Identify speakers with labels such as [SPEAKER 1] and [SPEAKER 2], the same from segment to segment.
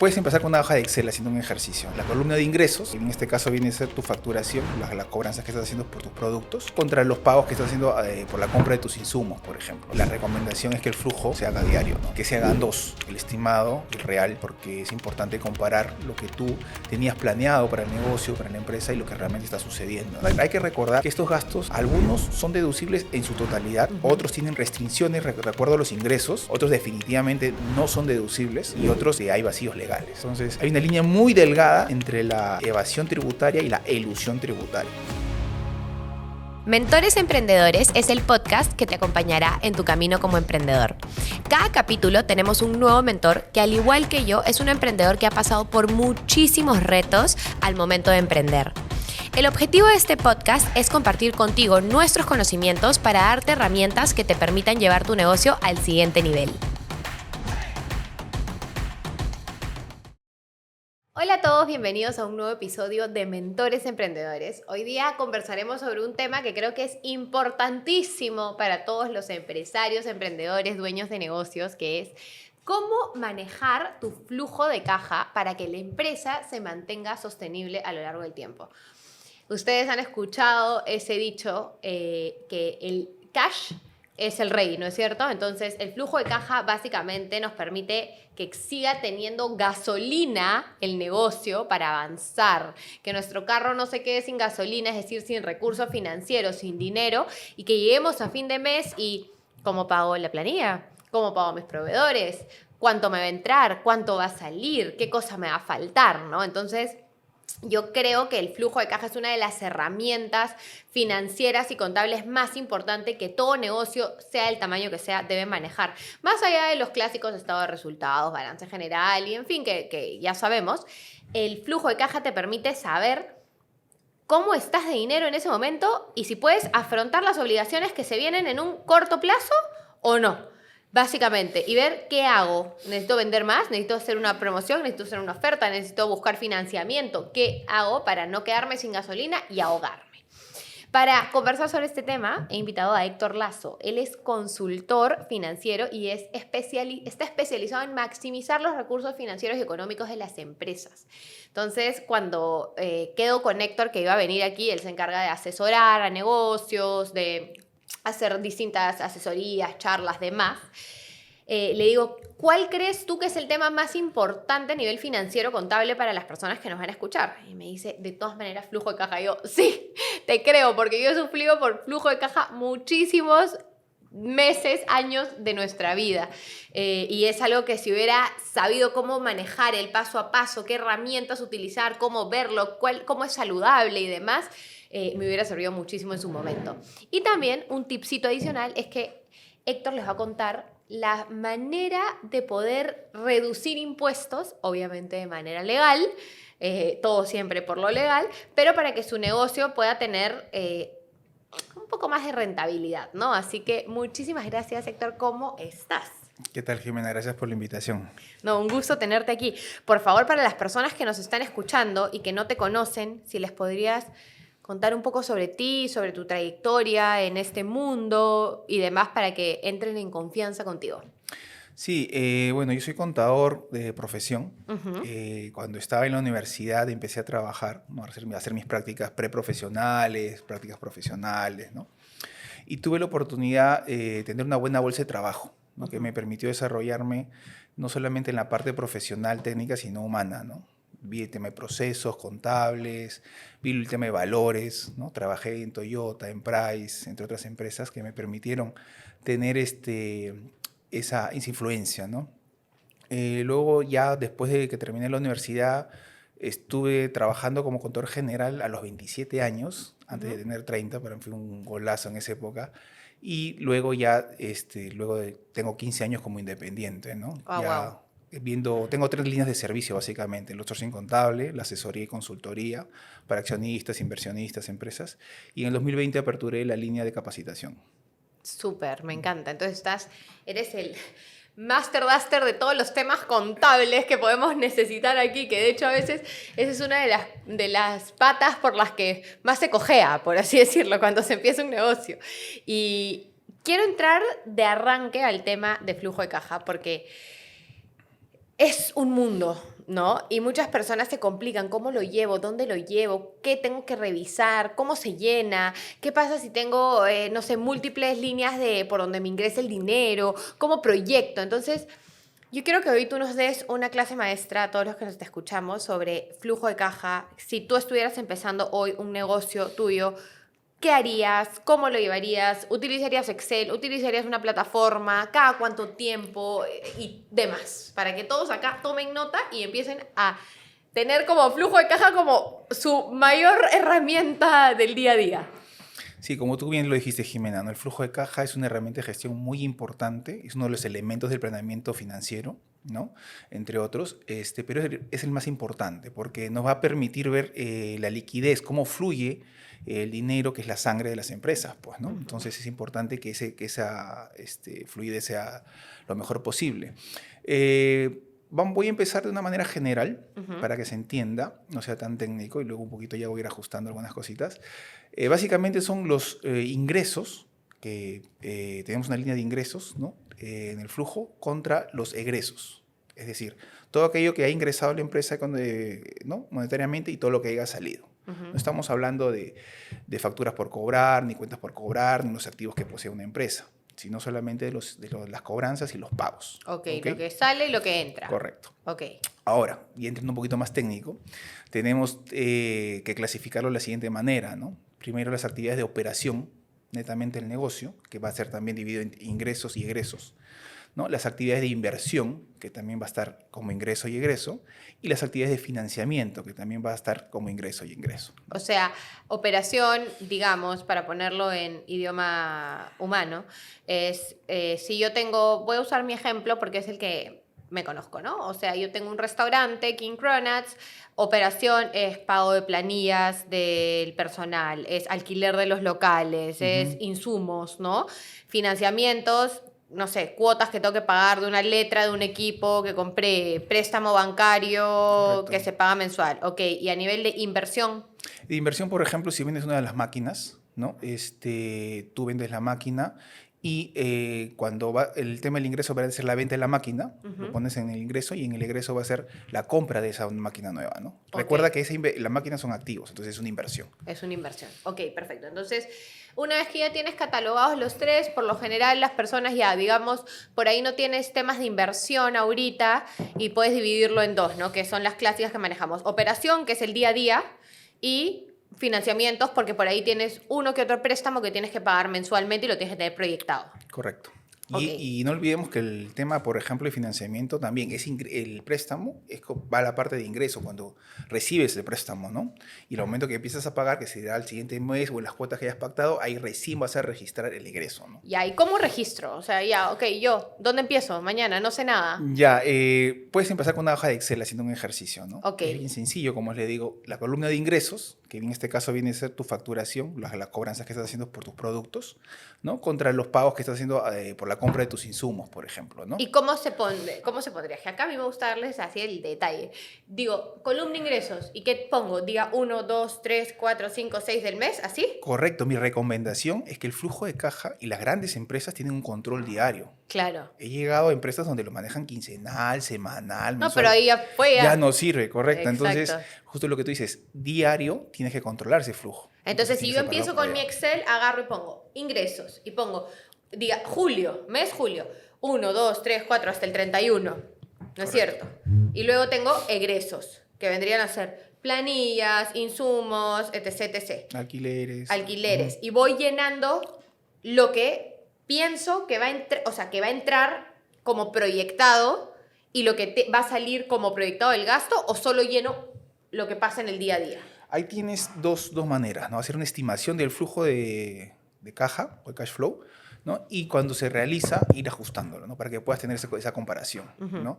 [SPEAKER 1] Puedes empezar con una hoja de Excel haciendo un ejercicio. La columna de ingresos, en este caso viene a ser tu facturación, las cobranzas que estás haciendo por tus productos, contra los pagos que estás haciendo por la compra de tus insumos, por ejemplo. La recomendación es que el flujo se haga diario, ¿no? Que se hagan dos, el estimado y el real, porque es importante comparar lo que tú tenías planeado para el negocio, para la empresa y lo que realmente está sucediendo. Hay que recordar que estos gastos, algunos son deducibles en su totalidad, otros tienen restricciones de acuerdo a los ingresos, otros definitivamente no son deducibles y otros hay vacíos legales. Entonces, hay una línea muy delgada entre la evasión tributaria y la elusión tributaria.
[SPEAKER 2] Mentores Emprendedores es el podcast que te acompañará en tu camino como emprendedor. Cada capítulo tenemos un nuevo mentor que, al igual que yo, es un emprendedor que ha pasado por muchísimos retos al momento de emprender. El objetivo de este podcast es compartir contigo nuestros conocimientos para darte herramientas que te permitan llevar tu negocio al siguiente nivel. Hola a todos, bienvenidos a un nuevo episodio de Mentores Emprendedores. Hoy día conversaremos sobre un tema que creo que es importantísimo para todos los empresarios, emprendedores, dueños de negocios, que es cómo manejar tu flujo de caja para que la empresa se mantenga sostenible a lo largo del tiempo. Ustedes han escuchado ese dicho que el cash es el rey, ¿no es cierto? Entonces, el flujo de caja básicamente nos permite que siga teniendo gasolina el negocio para avanzar, que nuestro carro no se quede sin gasolina, es decir, sin recursos financieros, sin dinero, y que lleguemos a fin de mes y ¿cómo pago la planilla? ¿Cómo pago mis proveedores? ¿Cuánto me va a entrar? ¿Cuánto va a salir? ¿Qué cosa me va a faltar? ¿No? Entonces, yo creo que el flujo de caja es una de las herramientas financieras y contables más importantes que todo negocio, sea el tamaño que sea, debe manejar. Más allá de los clásicos estado de resultados, balance general y en fin, que ya sabemos, el flujo de caja te permite saber cómo estás de dinero en ese momento y si puedes afrontar las obligaciones que se vienen en un corto plazo o no. Básicamente, y ver qué hago. ¿Necesito vender más? ¿Necesito hacer una promoción? ¿Necesito hacer una oferta? ¿Necesito buscar financiamiento? ¿Qué hago para no quedarme sin gasolina y ahogarme? Para conversar sobre este tema, he invitado a Héctor Lazo. Él es consultor financiero y está especializado en maximizar los recursos financieros y económicos de las empresas. Entonces, cuando quedo con Héctor, que iba a venir aquí, él se encarga de asesorar a negocios, de hacer distintas asesorías, charlas, demás. Le digo, ¿cuál crees tú que es el tema más importante a nivel financiero contable para las personas que nos van a escuchar? Y me dice, de todas maneras, flujo de caja. Y yo, sí, te creo, porque yo he sufrido por flujo de caja muchísimos meses, años de nuestra vida. Y es algo que si hubiera sabido cómo manejar el paso a paso, qué herramientas utilizar, cómo verlo, cómo es saludable y demás, me hubiera servido muchísimo en su momento. Y también un tipcito adicional es que Héctor les va a contar la manera de poder reducir impuestos, obviamente de manera legal, todo siempre por lo legal, pero para que su negocio pueda tener un poco más de rentabilidad, ¿no? Así que muchísimas gracias, Héctor. ¿Cómo estás?
[SPEAKER 1] ¿Qué tal, Jimena? Gracias por la invitación.
[SPEAKER 2] No, un gusto tenerte aquí. Por favor, para las personas que nos están escuchando y que no te conocen, si les podrías contar un poco sobre ti, sobre tu trayectoria en este mundo y demás para que entren en confianza contigo.
[SPEAKER 1] Sí, bueno, yo soy contador de profesión. Cuando estaba en la universidad empecé a trabajar, ¿no? a hacer mis prácticas preprofesionales, prácticas profesionales, ¿no? Y tuve la oportunidad de tener una buena bolsa de trabajo, ¿no? Que me permitió desarrollarme no solamente en la parte profesional, técnica, sino humana, ¿no? Vi el tema de procesos contables, vi el tema de valores, ¿no? Trabajé en Toyota, en Price, entre otras empresas que me permitieron tener esa influencia, ¿no? Luego ya después de que terminé la universidad, estuve trabajando como contador general a los 27 años, antes de tener 30, para mí fue un golazo en esa época. Y luego ya, tengo 15 años como independiente, ¿no?
[SPEAKER 2] Wow.
[SPEAKER 1] Tengo 3 líneas de servicio básicamente: el outsourcing contable, la asesoría y consultoría para accionistas, inversionistas, empresas. Y en el 2020 aperturé la línea de capacitación.
[SPEAKER 2] Súper, me encanta. Entonces eres el Master Duster de todos los temas contables que podemos necesitar aquí, que de hecho a veces esa es una de las patas por las que más se cojea, por así decirlo, cuando se empieza un negocio. Y quiero entrar de arranque al tema de flujo de caja, porque es un mundo, ¿no? Y muchas personas se complican, ¿cómo lo llevo? ¿Dónde lo llevo? ¿Qué tengo que revisar? ¿Cómo se llena? ¿Qué pasa si tengo, no sé, múltiples líneas de por donde me ingresa el dinero? ¿Cómo proyecto? Entonces, yo quiero que hoy tú nos des una clase maestra a todos los que nos te escuchamos sobre flujo de caja. Si tú estuvieras empezando hoy un negocio tuyo, ¿qué harías? ¿Cómo lo llevarías? ¿Utilizarías Excel? ¿Utilizarías una plataforma? ¿Cada cuánto tiempo? Y demás. Para que todos acá tomen nota y empiecen a tener como flujo de caja como su mayor herramienta del día a día.
[SPEAKER 1] Sí, como tú bien lo dijiste, Jimena, ¿no? El flujo de caja es una herramienta de gestión muy importante, es uno de los elementos del planeamiento financiero, ¿no? Entre otros, pero es el más importante porque nos va a permitir ver la liquidez, cómo fluye el dinero, que es la sangre de las empresas, pues, ¿no? Entonces es importante que esa fluidez sea lo mejor posible. Voy a empezar de una manera general para que se entienda, no sea tan técnico, y luego un poquito ya voy a ir ajustando algunas cositas. Básicamente son los ingresos, que tenemos una línea de ingresos, ¿no? En el flujo contra los egresos. Es decir, todo aquello que ha ingresado la empresa ¿no? monetariamente y todo lo que haya salido. No estamos hablando de facturas por cobrar, ni cuentas por cobrar, ni los activos que posee una empresa, sino solamente de las cobranzas y los pagos.
[SPEAKER 2] Ok, lo que sale y lo que entra.
[SPEAKER 1] Correcto.
[SPEAKER 2] Ok.
[SPEAKER 1] Ahora, y entrando un poquito más técnico, tenemos que clasificarlo de la siguiente manera, ¿no? Primero, las actividades de operación, netamente el negocio, que va a ser también dividido en ingresos y egresos, ¿no? Las actividades de inversión, que también va a estar como ingreso y egreso, y las actividades de financiamiento, que también va a estar como ingreso y ingreso.
[SPEAKER 2] O sea, operación, digamos, para ponerlo en idioma humano, es si yo tengo, voy a usar mi ejemplo porque es el que me conozco, ¿no? O sea, yo tengo un restaurante, King Cronuts, operación es pago de planillas del personal, es alquiler de los locales, es insumos, ¿no? Financiamientos, no sé, cuotas que tengo que pagar de una letra de un equipo que compré, préstamo bancario. Correcto. Que se paga mensual. Ok, y a nivel de inversión.
[SPEAKER 1] De inversión, por ejemplo, si vendes una de las máquinas, ¿no? Tú vendes la máquina y cuando va el tema del ingreso va a ser la venta de la máquina, lo pones en el ingreso y en el egreso va a ser la compra de esa máquina nueva, ¿no? Okay. Recuerda que las máquinas son activos, entonces es una inversión.
[SPEAKER 2] Es una inversión. Ok, perfecto. Entonces, una vez que ya tienes catalogados los tres, por lo general las personas ya, digamos, por ahí no tienes temas de inversión ahorita y puedes dividirlo en dos, ¿no? Que son las clásicas que manejamos. Operación, que es el día a día, y financiamientos, porque por ahí tienes uno que otro préstamo que tienes que pagar mensualmente y lo tienes que tener proyectado.
[SPEAKER 1] Correcto.
[SPEAKER 2] Okay.
[SPEAKER 1] Y no olvidemos que el tema, por ejemplo, de financiamiento también el préstamo va a la parte de ingreso cuando recibes el préstamo, ¿no? Y el aumento que empiezas a pagar, que será el siguiente mes o en las cuotas que hayas pactado, ahí recién vas a registrar el ingreso, ¿no?
[SPEAKER 2] Ya, ¿y cómo registro? O sea, ya, ok, ¿dónde empiezo? Mañana, no sé nada.
[SPEAKER 1] Ya, puedes empezar con una hoja de Excel haciendo un ejercicio, ¿no?
[SPEAKER 2] Ok.
[SPEAKER 1] Es bien sencillo, como les digo, la columna de ingresos, que en este caso viene a ser tu facturación, las cobranzas que estás haciendo por tus productos, ¿no? Contra los pagos que estás haciendo por la compra de tus insumos, por ejemplo, ¿no?
[SPEAKER 2] ¿Y cómo se pondría? Que acá a mí me gusta darles así el detalle. Digo, columna ingresos. ¿Y qué pongo? Diga 1, 2, 3, 4, 5, 6 del mes, ¿así?
[SPEAKER 1] Correcto. Mi recomendación es que el flujo de caja y las grandes empresas tienen un control diario.
[SPEAKER 2] Claro.
[SPEAKER 1] He llegado a empresas donde lo manejan quincenal, semanal, mensual.
[SPEAKER 2] No, pero ahí ya fue ya.
[SPEAKER 1] Ya no sirve, correcto.
[SPEAKER 2] Exacto.
[SPEAKER 1] Entonces, justo lo que tú dices, diario tienes que controlar ese flujo.
[SPEAKER 2] Entonces si yo empiezo con mi Excel, agarro y pongo ingresos. Y pongo, diga, julio, mes julio. 1, 2, 3, 4, hasta el 31. ¿No es cierto? Y luego tengo egresos, que vendrían a ser planillas, insumos, etc, etc. Alquileres. Y voy llenando lo que pienso que va a entrar como proyectado y lo que va a salir como proyectado del gasto, o solo lleno lo que pasa en el día a día.
[SPEAKER 1] Ahí tienes dos maneras, ¿no? Hacer una estimación del flujo de caja o de cash flow, ¿no? Y cuando se realiza, ir ajustándolo, ¿no? Para que puedas tener esa comparación, ¿no?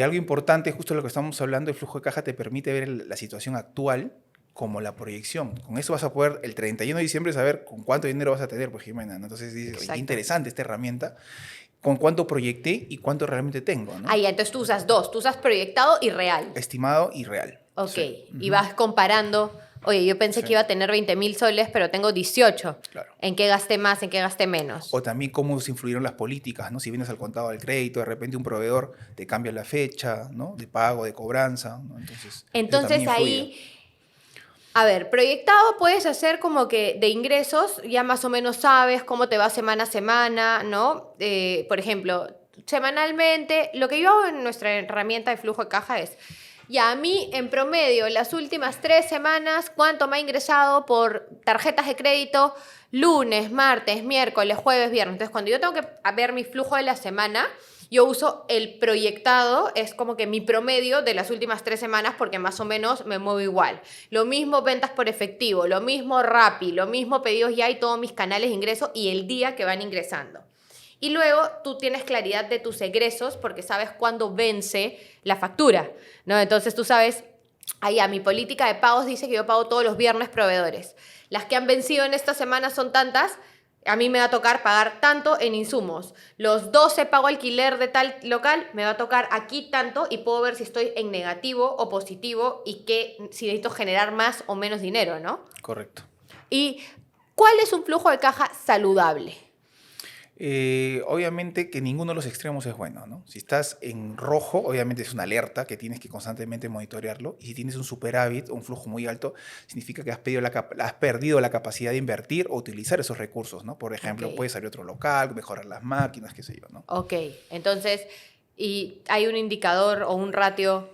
[SPEAKER 1] Algo importante, justo lo que estamos hablando, el flujo de caja te permite ver la situación actual como la proyección. Con eso vas a poder, el 31 de diciembre, saber con cuánto dinero vas a tener, pues, Jimena, ¿no? Entonces dices, oye, interesante esta herramienta, con cuánto proyecté y cuánto realmente tengo, ¿no?
[SPEAKER 2] Ahí, entonces tú usas dos, tú usas proyectado y real.
[SPEAKER 1] Estimado y real.
[SPEAKER 2] Ok,
[SPEAKER 1] sí.
[SPEAKER 2] Y vas comparando Oye, yo pensé
[SPEAKER 1] Sí.
[SPEAKER 2] que iba a tener 20.000 soles, pero tengo 18.
[SPEAKER 1] Claro.
[SPEAKER 2] ¿En qué gasté más? ¿En qué gasté menos?
[SPEAKER 1] O también cómo se influyeron las políticas, ¿no? Si vienes al contado del crédito, de repente un proveedor te cambia la fecha, ¿no? De pago, de cobranza, ¿no? Entonces, eso también
[SPEAKER 2] Entonces
[SPEAKER 1] influye.
[SPEAKER 2] ahí, a ver, proyectado puedes hacer como que de ingresos, ya más o menos sabes cómo te va semana a semana, ¿no? Por ejemplo, semanalmente, lo que yo hago en nuestra herramienta de flujo de caja es, ya a mí en promedio, las últimas 3 semanas, ¿cuánto me ha ingresado por tarjetas de crédito? Lunes, martes, miércoles, jueves, viernes. Entonces, cuando yo tengo que ver mi flujo de la semana, yo uso el proyectado, es como que mi promedio de las últimas 3 semanas, porque más o menos me muevo igual. Lo mismo ventas por efectivo, lo mismo Rappi, lo mismo pedidos ya y todos mis canales de ingreso y el día que van ingresando. Y luego tú tienes claridad de tus egresos porque sabes cuándo vence la factura, ¿no? Entonces tú sabes, allá mi política de pagos dice que yo pago todos los viernes proveedores. Las que han vencido en esta semana son tantas, a mí me va a tocar pagar tanto en insumos. Los 12 pago alquiler de tal local, me va a tocar aquí tanto y puedo ver si estoy en negativo o positivo y si necesito generar más o menos dinero, ¿no?
[SPEAKER 1] Correcto.
[SPEAKER 2] ¿Y cuál es un flujo de caja saludable?
[SPEAKER 1] Obviamente que ninguno de los extremos es bueno, ¿no? Si estás en rojo, obviamente es una alerta que tienes que constantemente monitorearlo. Y si tienes un superávit o un flujo muy alto, significa que has perdido la capacidad de invertir o utilizar esos recursos, ¿no? Por ejemplo,
[SPEAKER 2] Ok.
[SPEAKER 1] puedes abrir otro local, mejorar las máquinas, qué sé yo, ¿no?
[SPEAKER 2] Ok, entonces, ¿y hay un indicador o un ratio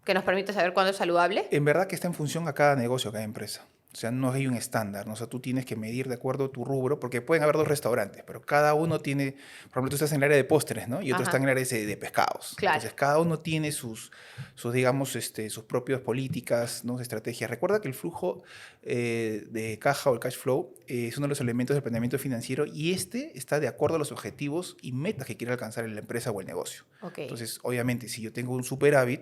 [SPEAKER 2] que nos permite saber cuándo es saludable?
[SPEAKER 1] En verdad que está en función a cada negocio, a cada empresa. O sea, no hay un estándar, ¿no? O sea, tú tienes que medir de acuerdo a tu rubro, porque pueden haber dos restaurantes, pero cada uno tiene, por ejemplo, tú estás en el área de postres, ¿no? Y otro está en el
[SPEAKER 2] Ajá,
[SPEAKER 1] área de pescados.
[SPEAKER 2] claro.
[SPEAKER 1] Entonces, cada uno tiene digamos, sus propias políticas, ¿no? Estrategias. Recuerda que el flujo de caja o el cash flow es uno de los elementos del planeamiento financiero y este está de acuerdo a los objetivos y metas que quiere alcanzar la empresa o el negocio.
[SPEAKER 2] Ok.
[SPEAKER 1] Entonces, obviamente, si yo tengo un superávit,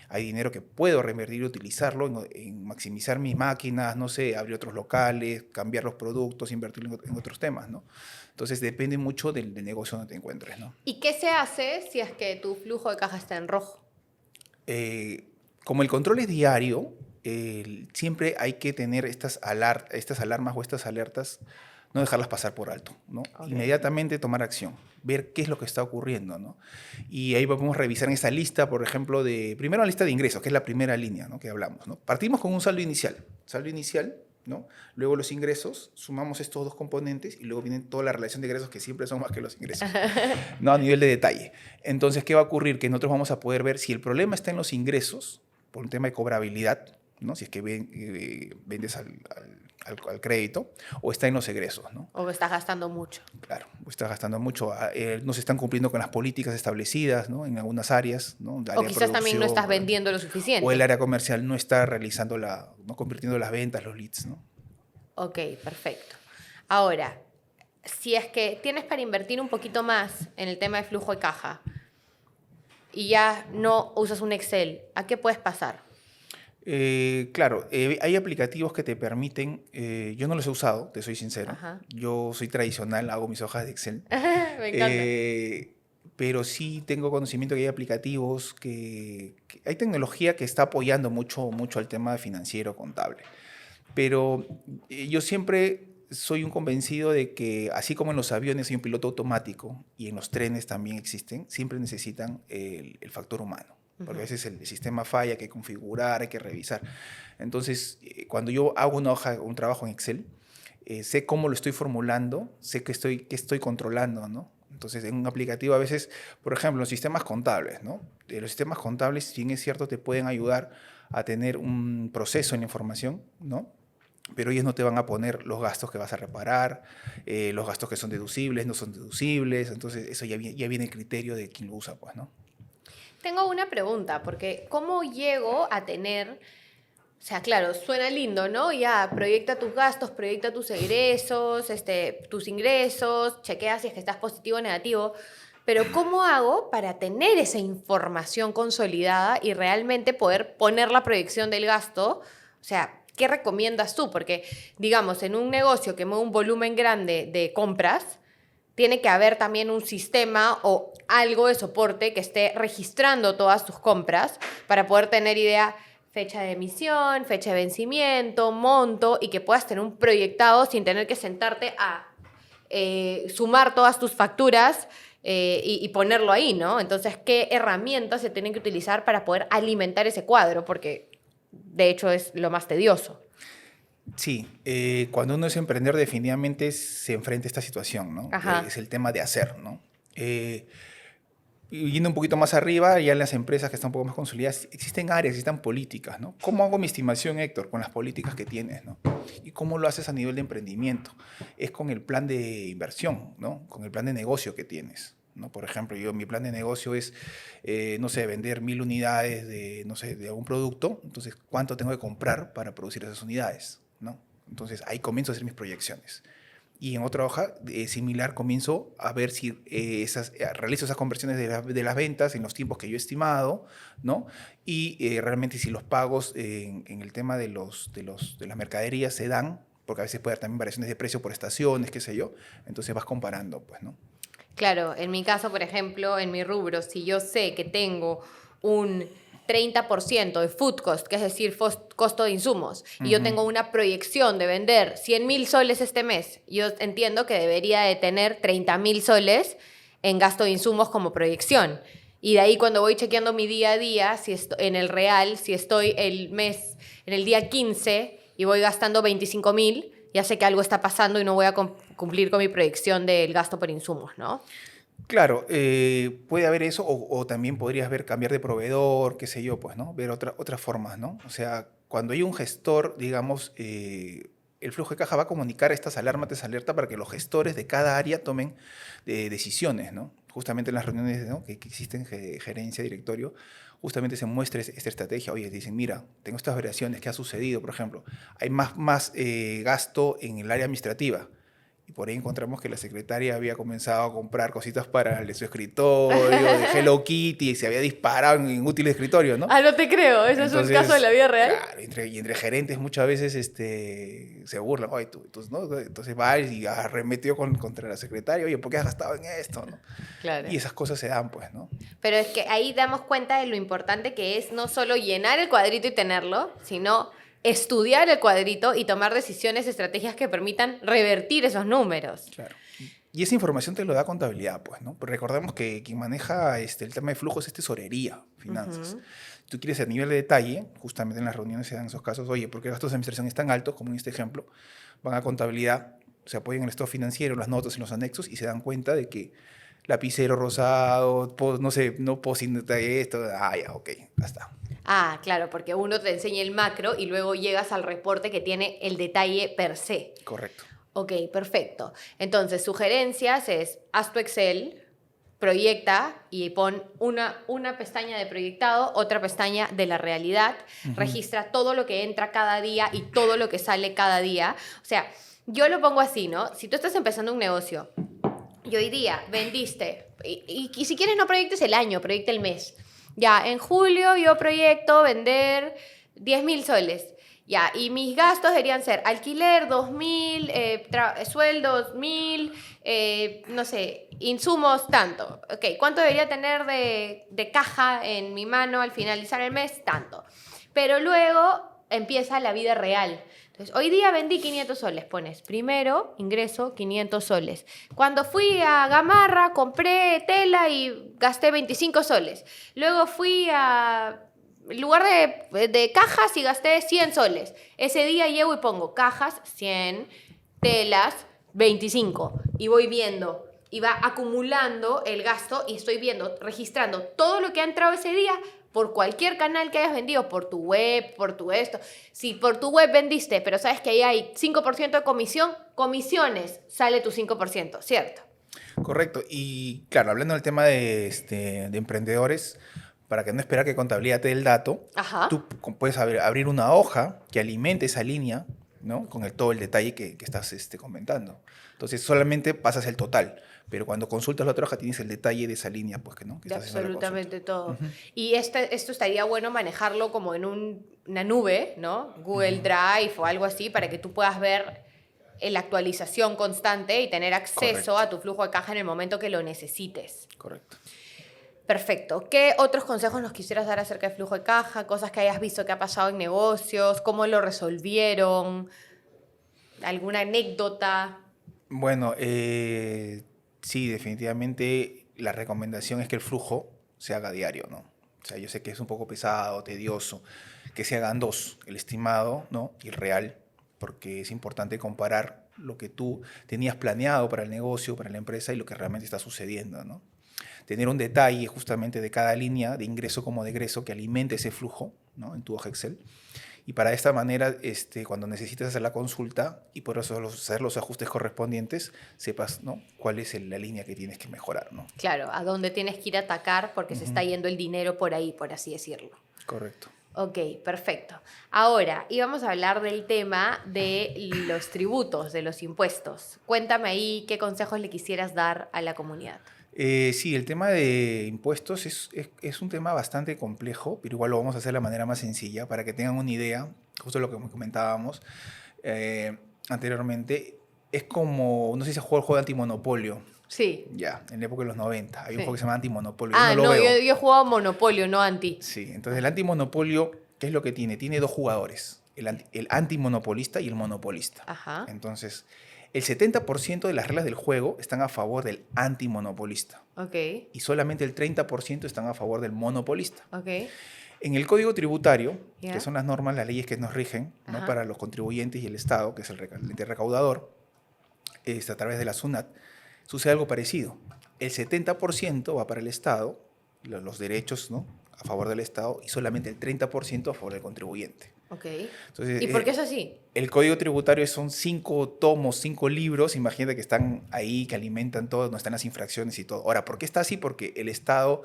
[SPEAKER 1] hay dinero que puedo reinvertir y utilizarlo en maximizar mis máquinas, no sé, abrir otros locales, cambiar los productos, invertirlo en otros temas, ¿no? Entonces depende mucho del negocio donde te encuentres, ¿no?
[SPEAKER 2] ¿Y qué se hace si es que tu flujo de caja está en rojo?
[SPEAKER 1] Como el control es diario, siempre hay que tener estas alarmas o estas alertas, no dejarlas pasar por alto, ¿no?
[SPEAKER 2] Ok.
[SPEAKER 1] Inmediatamente tomar acción, ver qué es lo que está ocurriendo, ¿no? Y ahí podemos revisar en esa lista, por ejemplo, primero la lista de ingresos, que es la primera línea, ¿no? Que hablamos, ¿no? Partimos con un saldo inicial, ¿no? Luego los ingresos, sumamos estos dos componentes y luego viene toda la relación de ingresos que siempre son más que los ingresos, ¿no? A nivel de detalle. Entonces, ¿qué va a ocurrir? Que nosotros vamos a poder ver si el problema está en los ingresos, por un tema de cobrabilidad, ¿no? Si es que vendes al crédito, o está en los egresos, ¿no?
[SPEAKER 2] ¿O estás gastando mucho?
[SPEAKER 1] Claro, estás gastando mucho, no se están cumpliendo con las políticas establecidas, ¿no? En algunas áreas, ¿no?
[SPEAKER 2] O
[SPEAKER 1] Área de
[SPEAKER 2] quizás también no
[SPEAKER 1] producción,
[SPEAKER 2] estás vendiendo lo
[SPEAKER 1] o el
[SPEAKER 2] suficiente.
[SPEAKER 1] área comercial no está no convirtiendo las ventas, los leads, ¿no?
[SPEAKER 2] Ok, perfecto. Ahora, si es que tienes para invertir un poquito más en el tema de flujo de caja y ya no usas un Excel, ¿a qué puedes pasar?
[SPEAKER 1] Claro, hay aplicativos que te permiten, yo no los he usado, te soy sincero,
[SPEAKER 2] Ajá.
[SPEAKER 1] yo soy tradicional, hago mis hojas de Excel,
[SPEAKER 2] Me encanta.
[SPEAKER 1] pero sí tengo conocimiento que hay aplicativos que hay tecnología que está apoyando mucho, mucho al tema financiero, contable. Pero yo siempre soy un convencido de que así como en los aviones hay un piloto automático y en los trenes también existen, siempre necesitan el factor humano. Porque a veces el sistema falla, hay que configurar, hay que revisar. Entonces, cuando yo hago una hoja, un trabajo en Excel, sé cómo lo estoy formulando, sé qué estoy controlando, ¿no? Entonces, en un aplicativo a veces, por ejemplo, los sistemas contables, ¿no? Los sistemas contables, si bien es cierto, te pueden ayudar a tener un proceso en la información, ¿no? Pero ellos no te van a poner los gastos que vas a reparar, los gastos que son deducibles, no son deducibles, entonces eso ya viene el criterio de quien lo usa, pues, ¿no?
[SPEAKER 2] Tengo una pregunta, porque ¿cómo llego a tener, o sea, claro, suena lindo, ¿no? Ya, proyecta tus gastos, proyecta tus egresos, tus ingresos, chequea si es que estás positivo o negativo, pero ¿cómo hago para tener esa información consolidada y realmente poder poner la proyección del gasto? O sea, ¿qué recomiendas tú? Porque, digamos, en un negocio que mueve un volumen grande de compras, tiene que haber también un sistema o algo de soporte que esté registrando todas tus compras para poder tener idea, fecha de emisión, fecha de vencimiento, monto, y que puedas tener un proyectado sin tener que sentarte a sumar todas tus facturas y ponerlo ahí, ¿no? Entonces, ¿qué herramientas se tienen que utilizar para poder alimentar ese cuadro? Porque, de hecho, es lo más tedioso.
[SPEAKER 1] Sí, cuando uno es emprendedor definitivamente se enfrenta a esta situación, ¿no?
[SPEAKER 2] Ajá.
[SPEAKER 1] Es el tema de hacer, ¿no? Y yendo un poquito más arriba, ya en las empresas que están un poco más consolidadas, existen áreas, existen políticas, ¿no? ¿Cómo hago mi estimación, Héctor, con las políticas que tienes, ¿no? ¿Y cómo lo haces a nivel de emprendimiento? Es con el plan de inversión, ¿no? Con el plan de negocio que tienes, ¿no? Por ejemplo, mi plan de negocio es, no sé, vender 1000 unidades de, no sé, de algún producto. Entonces, ¿cuánto tengo que comprar para producir esas unidades, ¿no? Entonces, ahí comienzo a hacer mis proyecciones. Y en otra hoja similar comienzo a ver si realizo esas conversiones de las ventas en los tiempos que yo he estimado, ¿no? Y realmente si los pagos en el tema de las mercaderías se dan, porque a veces puede haber también variaciones de precio por estaciones, qué sé yo, entonces vas comparando, pues, ¿no?
[SPEAKER 2] Claro, en mi caso, por ejemplo, en mi rubro, si yo sé que tengo un 30% de food cost, que es decir, costo de insumos, y yo tengo una proyección de vender 100.000 soles este mes, yo entiendo que debería de tener 30.000 soles en gasto de insumos como proyección. Y de ahí cuando voy chequeando mi día a día, si en el real, si estoy el mes, en el día 15 y voy gastando 25.000, ya sé que algo está pasando y no voy a cumplir con mi proyección del gasto por insumos, ¿no?
[SPEAKER 1] Claro, puede haber eso o también podrías ver cambiar de proveedor, qué sé yo, pues, ¿no? Ver otras formas, ¿no? O sea, cuando hay un gestor, digamos, el flujo de caja va a comunicar estas alarmas, estas alertas para que los gestores de cada área tomen decisiones, ¿no? Justamente en las reuniones, ¿no?, que existen, gerencia, directorio, justamente se muestra esta estrategia. Oye, dicen, mira, tengo estas variaciones, ¿qué ha sucedido? Por ejemplo, hay más gasto en el área administrativa. Y por ahí encontramos que la secretaria había comenzado a comprar cositas para su escritorio, de Hello Kitty, y se había disparado en útiles de escritorio, ¿no?
[SPEAKER 2] Ah, no te creo, ¿eso es un caso de la vida real?
[SPEAKER 1] Claro, entre gerentes muchas veces se burlan. Oye, ¿no? Entonces va y arremetió contra la secretaria. Oye, ¿por qué has gastado en esto? ¿No?
[SPEAKER 2] Claro.
[SPEAKER 1] Y esas cosas se dan, pues, ¿no?
[SPEAKER 2] Pero es que ahí damos cuenta de lo importante que es no solo llenar el cuadrito y tenerlo, sino estudiar el cuadrito y tomar decisiones, estrategias que permitan revertir esos números.
[SPEAKER 1] Claro. Y esa información te lo da contabilidad, pues, ¿no? Pero recordemos que quien maneja el tema de flujos es tesorería, finanzas. Tú quieres a nivel de detalle, justamente en las reuniones se dan esos casos, oye, ¿por qué gastos de administración están altos? Como en este ejemplo, van a contabilidad, se apoyan en el estado financiero, las notas y los anexos y se dan cuenta de que lapicero rosado, no sé, no sin detalle esto, ya, ok, ya está.
[SPEAKER 2] Ah, claro, porque uno te enseña el macro y luego llegas al reporte que tiene el detalle per se.
[SPEAKER 1] Correcto.
[SPEAKER 2] Ok, perfecto. Entonces, sugerencias es, haz tu Excel, proyecta y pon una pestaña de proyectado, otra pestaña de la realidad, registra todo lo que entra cada día y todo lo que sale cada día. O sea, yo lo pongo así, ¿no? Si tú estás empezando un negocio y hoy día vendiste, y si quieres no proyectes el año, proyecta el mes. Ya, en julio yo proyecto vender 10.000 soles. Ya, y mis gastos deberían ser alquiler 2.000, sueldos 1.000, no sé, insumos tanto. Ok, ¿cuánto debería tener de caja en mi mano al finalizar el mes? Tanto. Pero luego empieza la vida real. Entonces, hoy día vendí 500 soles, pones primero ingreso 500 soles. Cuando fui a Gamarra, compré tela y gasté 25 soles. Luego fui a lugar de cajas y gasté 100 soles. Ese día llego y pongo cajas 100, telas 25 y voy viendo y va acumulando el gasto y estoy viendo, registrando todo lo que ha entrado ese día por cualquier canal que hayas vendido, por tu web, por tu esto. Si por tu web vendiste, pero sabes que ahí hay 5% de comisión, comisiones, sale tu 5%, ¿cierto?
[SPEAKER 1] Correcto. Y claro, hablando del tema de emprendedores, para que no esperar que contabilidad te dé el dato,
[SPEAKER 2] Ajá.
[SPEAKER 1] tú puedes abrir una hoja que alimente esa línea, ¿no? Con todo el detalle que estás comentando. Entonces solamente pasas el total, pero cuando consultas la otra hoja tienes el detalle de esa línea, pues que no, que
[SPEAKER 2] De
[SPEAKER 1] estás haciendo la
[SPEAKER 2] absolutamente todo.
[SPEAKER 1] consulta.
[SPEAKER 2] Y esto estaría bueno manejarlo como en una nube, ¿no? Google Drive o algo así, para que tú puedas ver la actualización constante y tener acceso
[SPEAKER 1] Correcto.
[SPEAKER 2] a tu flujo de caja en el momento que lo necesites.
[SPEAKER 1] Correcto.
[SPEAKER 2] Perfecto. ¿Qué otros consejos nos quisieras dar acerca del flujo de caja? Cosas que hayas visto que ha pasado en negocios, cómo lo resolvieron, alguna anécdota.
[SPEAKER 1] Bueno, sí, definitivamente la recomendación es que el flujo se haga diario, ¿no? O sea, yo sé que es un poco pesado, tedioso, que se hagan dos, el estimado, ¿no? Y el real, porque es importante comparar lo que tú tenías planeado para el negocio, para la empresa y lo que realmente está sucediendo, ¿no? Tener un detalle justamente de cada línea de ingreso como de egreso que alimente ese flujo, ¿no? En tu hoja Excel. Y para esta manera, cuando necesites hacer la consulta y por eso hacer los ajustes correspondientes, sepas, ¿no? Cuál es la línea que tienes que mejorar, ¿no?
[SPEAKER 2] Claro, a dónde tienes que ir a atacar porque se está yendo el dinero por ahí, por así decirlo.
[SPEAKER 1] Correcto.
[SPEAKER 2] Ok, perfecto. Ahora, íbamos a hablar del tema de los tributos, de los impuestos. Cuéntame ahí qué consejos le quisieras dar a la comunidad.
[SPEAKER 1] Sí, el tema de impuestos es un tema bastante complejo, pero igual lo vamos a hacer de la manera más sencilla para que tengan una idea, justo lo que comentábamos anteriormente. Es como, no sé si se jugó el juego de antimonopolio,
[SPEAKER 2] Sí.
[SPEAKER 1] ya, en la época de los 90. Había un
[SPEAKER 2] Sí.
[SPEAKER 1] juego que se llama antimonopolio, yo
[SPEAKER 2] Ah,
[SPEAKER 1] no lo
[SPEAKER 2] no,
[SPEAKER 1] veo.
[SPEAKER 2] yo he jugado Monopolio, no Anti.
[SPEAKER 1] Sí, entonces el antimonopolio, ¿qué es lo que tiene? Tiene dos jugadores, el antimonopolista y el monopolista.
[SPEAKER 2] Ajá.
[SPEAKER 1] Entonces, el 70% de las reglas del juego están a favor del antimonopolista
[SPEAKER 2] Ok,
[SPEAKER 1] y solamente el 30% están a favor del monopolista.
[SPEAKER 2] ok.
[SPEAKER 1] En el Código Tributario,
[SPEAKER 2] Ya.
[SPEAKER 1] que son las normas, las leyes que nos rigen, ¿no?
[SPEAKER 2] Ajá.
[SPEAKER 1] Para los contribuyentes y el Estado, que es el ente recaudador, a través de la SUNAT, sucede algo parecido. El 70% va para el Estado, los derechos, ¿no? A favor del Estado, y solamente el 30% a favor del contribuyente.
[SPEAKER 2] Ok.
[SPEAKER 1] Entonces,
[SPEAKER 2] ¿Y por qué es así?
[SPEAKER 1] el Código Tributario son 5 tomos, 5 libros, imagínate que están ahí, que alimentan todo, no están las infracciones y todo. Ahora, ¿por qué está así? Porque el Estado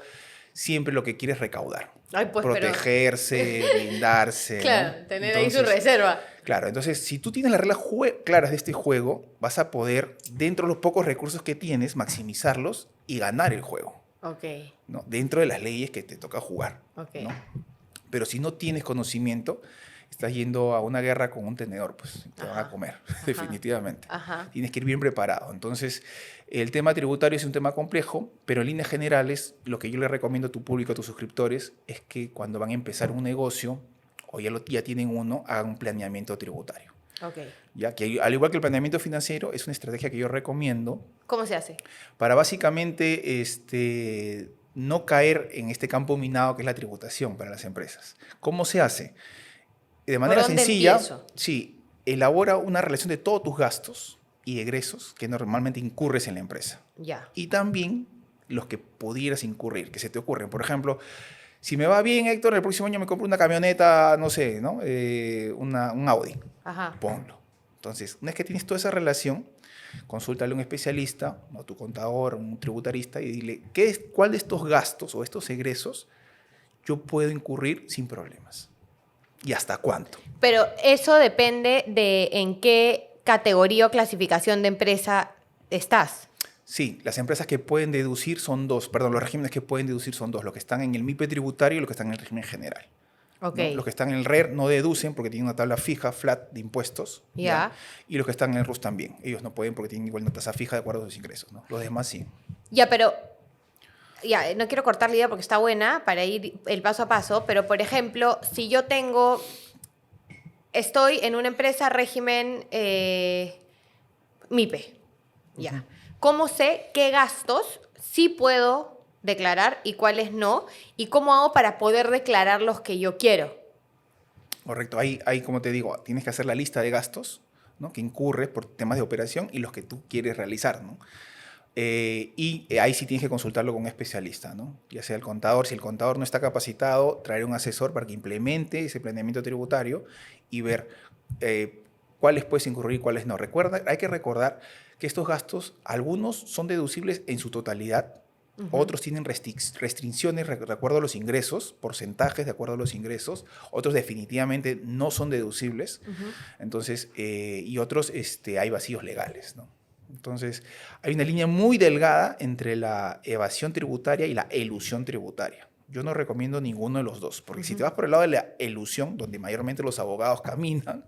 [SPEAKER 1] siempre lo que quiere es recaudar,
[SPEAKER 2] Ay, pues,
[SPEAKER 1] protegerse, blindarse.
[SPEAKER 2] claro,
[SPEAKER 1] ¿no?
[SPEAKER 2] tener ahí su reserva.
[SPEAKER 1] Claro, entonces si tú tienes las reglas claras de este juego, vas a poder, dentro de los pocos recursos que tienes, maximizarlos y ganar el juego,
[SPEAKER 2] Ok,
[SPEAKER 1] ¿no? Dentro de las leyes que te toca jugar.
[SPEAKER 2] ok.
[SPEAKER 1] ¿No? Pero si no tienes conocimiento, estás yendo a una guerra con un tenedor, pues te van a comer, definitivamente.
[SPEAKER 2] Ajá.
[SPEAKER 1] Tienes que ir bien preparado. Entonces, el tema tributario es un tema complejo, pero en líneas generales, lo que yo le recomiendo a tu público, a tus suscriptores, es que cuando van a empezar un negocio, o ya tienen uno, hagan un planeamiento tributario.
[SPEAKER 2] Ok.
[SPEAKER 1] Ya que al igual que el planeamiento financiero, es una estrategia que yo recomiendo
[SPEAKER 2] ¿Cómo se hace?
[SPEAKER 1] para básicamente no caer en este campo minado que es la tributación para las empresas. ¿Cómo se hace? De manera
[SPEAKER 2] dónde
[SPEAKER 1] sencilla,
[SPEAKER 2] empiezo?
[SPEAKER 1] sí, elabora una relación de todos tus gastos y egresos que normalmente incurres en la empresa.
[SPEAKER 2] Ya.
[SPEAKER 1] Y también los que pudieras incurrir, que se te ocurren. Por ejemplo, si me va bien, Héctor, el próximo año me compro una camioneta, no sé, ¿no? Un Audi.
[SPEAKER 2] Ajá.
[SPEAKER 1] Ponlo. Entonces, una vez que tienes toda esa relación, consúltale a un especialista, a tu contador, a un tributarista, y dile, ¿cuál de estos gastos o estos egresos yo puedo incurrir sin problemas? ¿Y hasta cuánto?
[SPEAKER 2] Pero eso depende de en qué categoría o clasificación de empresa estás.
[SPEAKER 1] Sí, las empresas que pueden deducir son dos, perdón, los regímenes que pueden deducir son dos, los que están en el MIPE tributario y los que están en el régimen general.
[SPEAKER 2] Ok.
[SPEAKER 1] ¿No? Los que están en el RER no deducen porque tienen una tabla fija, flat, de impuestos.
[SPEAKER 2] Ya.
[SPEAKER 1] Y los que están en el RUS también. Ellos no pueden porque tienen igual una tasa fija de acuerdo a sus ingresos, ¿no? Los demás sí.
[SPEAKER 2] Ya, pero ya, no quiero cortar la idea porque está buena para ir el paso a paso, pero por ejemplo, si yo estoy en una empresa régimen MIPE, ya. ¿Cómo sé qué gastos sí puedo declarar y cuáles no? ¿Y cómo hago para poder declarar los que yo quiero?
[SPEAKER 1] Correcto. Ahí, como te digo, tienes que hacer la lista de gastos, ¿no? Que incurres por temas de operación y los que tú quieres realizar, ¿no? Ahí sí tienes que consultarlo con un especialista, ¿no? Ya sea el contador. Si el contador no está capacitado, traer un asesor para que implemente ese planeamiento tributario y ver cuáles puedes incurrir y cuáles no. Hay que recordar que estos gastos, algunos son deducibles en su totalidad, otros tienen restricciones de acuerdo a los ingresos, porcentajes de acuerdo a los ingresos, otros definitivamente no son deducibles, entonces, y otros hay vacíos legales, ¿no? Entonces, hay una línea muy delgada entre la evasión tributaria y la elusión tributaria. Yo no recomiendo ninguno de los dos, porque si te vas por el lado de la elusión, donde mayormente los abogados caminan,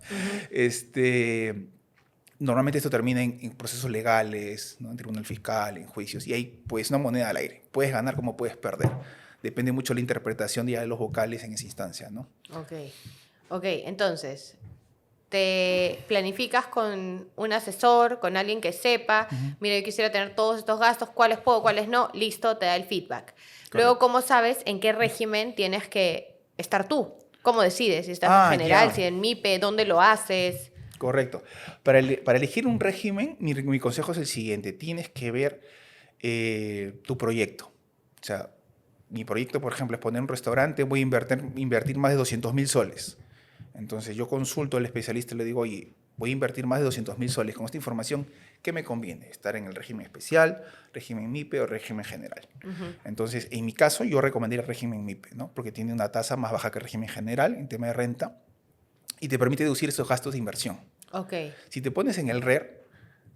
[SPEAKER 1] Normalmente esto termina en procesos legales, ¿no? En tribunal fiscal, en juicios, y hay pues una moneda al aire. Puedes ganar como puedes perder. Depende mucho de la interpretación ya de los vocales en esa instancia, ¿no?
[SPEAKER 2] Ok. Ok, entonces, te planificas con un asesor, con alguien que sepa, mira, yo quisiera tener todos estos gastos, cuáles puedo, cuáles no, listo, te da el feedback. Luego, ¿cómo sabes en qué régimen tienes que estar tú? ¿Cómo decides? Si estás en general, si en MIPE, ¿dónde lo haces?
[SPEAKER 1] Correcto. Para elegir un régimen, mi consejo es el siguiente. Tienes que ver tu proyecto. O sea, mi proyecto, por ejemplo, es poner un restaurante, voy a invertir más de 200.000 soles. Entonces yo consulto al especialista y le digo, oye, voy a invertir más de 200.000 soles. Con esta información, ¿qué me conviene? ¿Estar en el régimen especial, régimen MIPE o régimen general? Entonces, en mi caso, yo recomendaría el régimen MIPE, ¿no? Porque tiene una tasa más baja que el régimen general en tema de renta y te permite deducir esos gastos de inversión.
[SPEAKER 2] Ok.
[SPEAKER 1] Si te pones en el RER,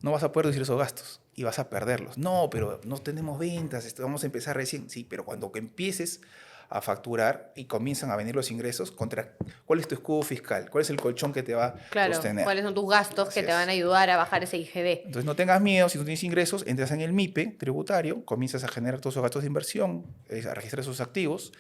[SPEAKER 1] no vas a poder deducir esos gastos y vas a perderlos. No, pero no tenemos ventas, vamos a empezar recién. Sí, pero cuando empieces a facturar y comienzan a venir los ingresos, ¿cuál es tu escudo fiscal? ¿Cuál es el colchón que te va a sostener?
[SPEAKER 2] ¿Cuáles son tus gastos que te van a ayudar a bajar ese IGB?
[SPEAKER 1] Entonces no tengas miedo, si no tienes ingresos, entras en el MIPE tributario, comienzas a generar todos esos gastos de inversión, a registrar esos activos,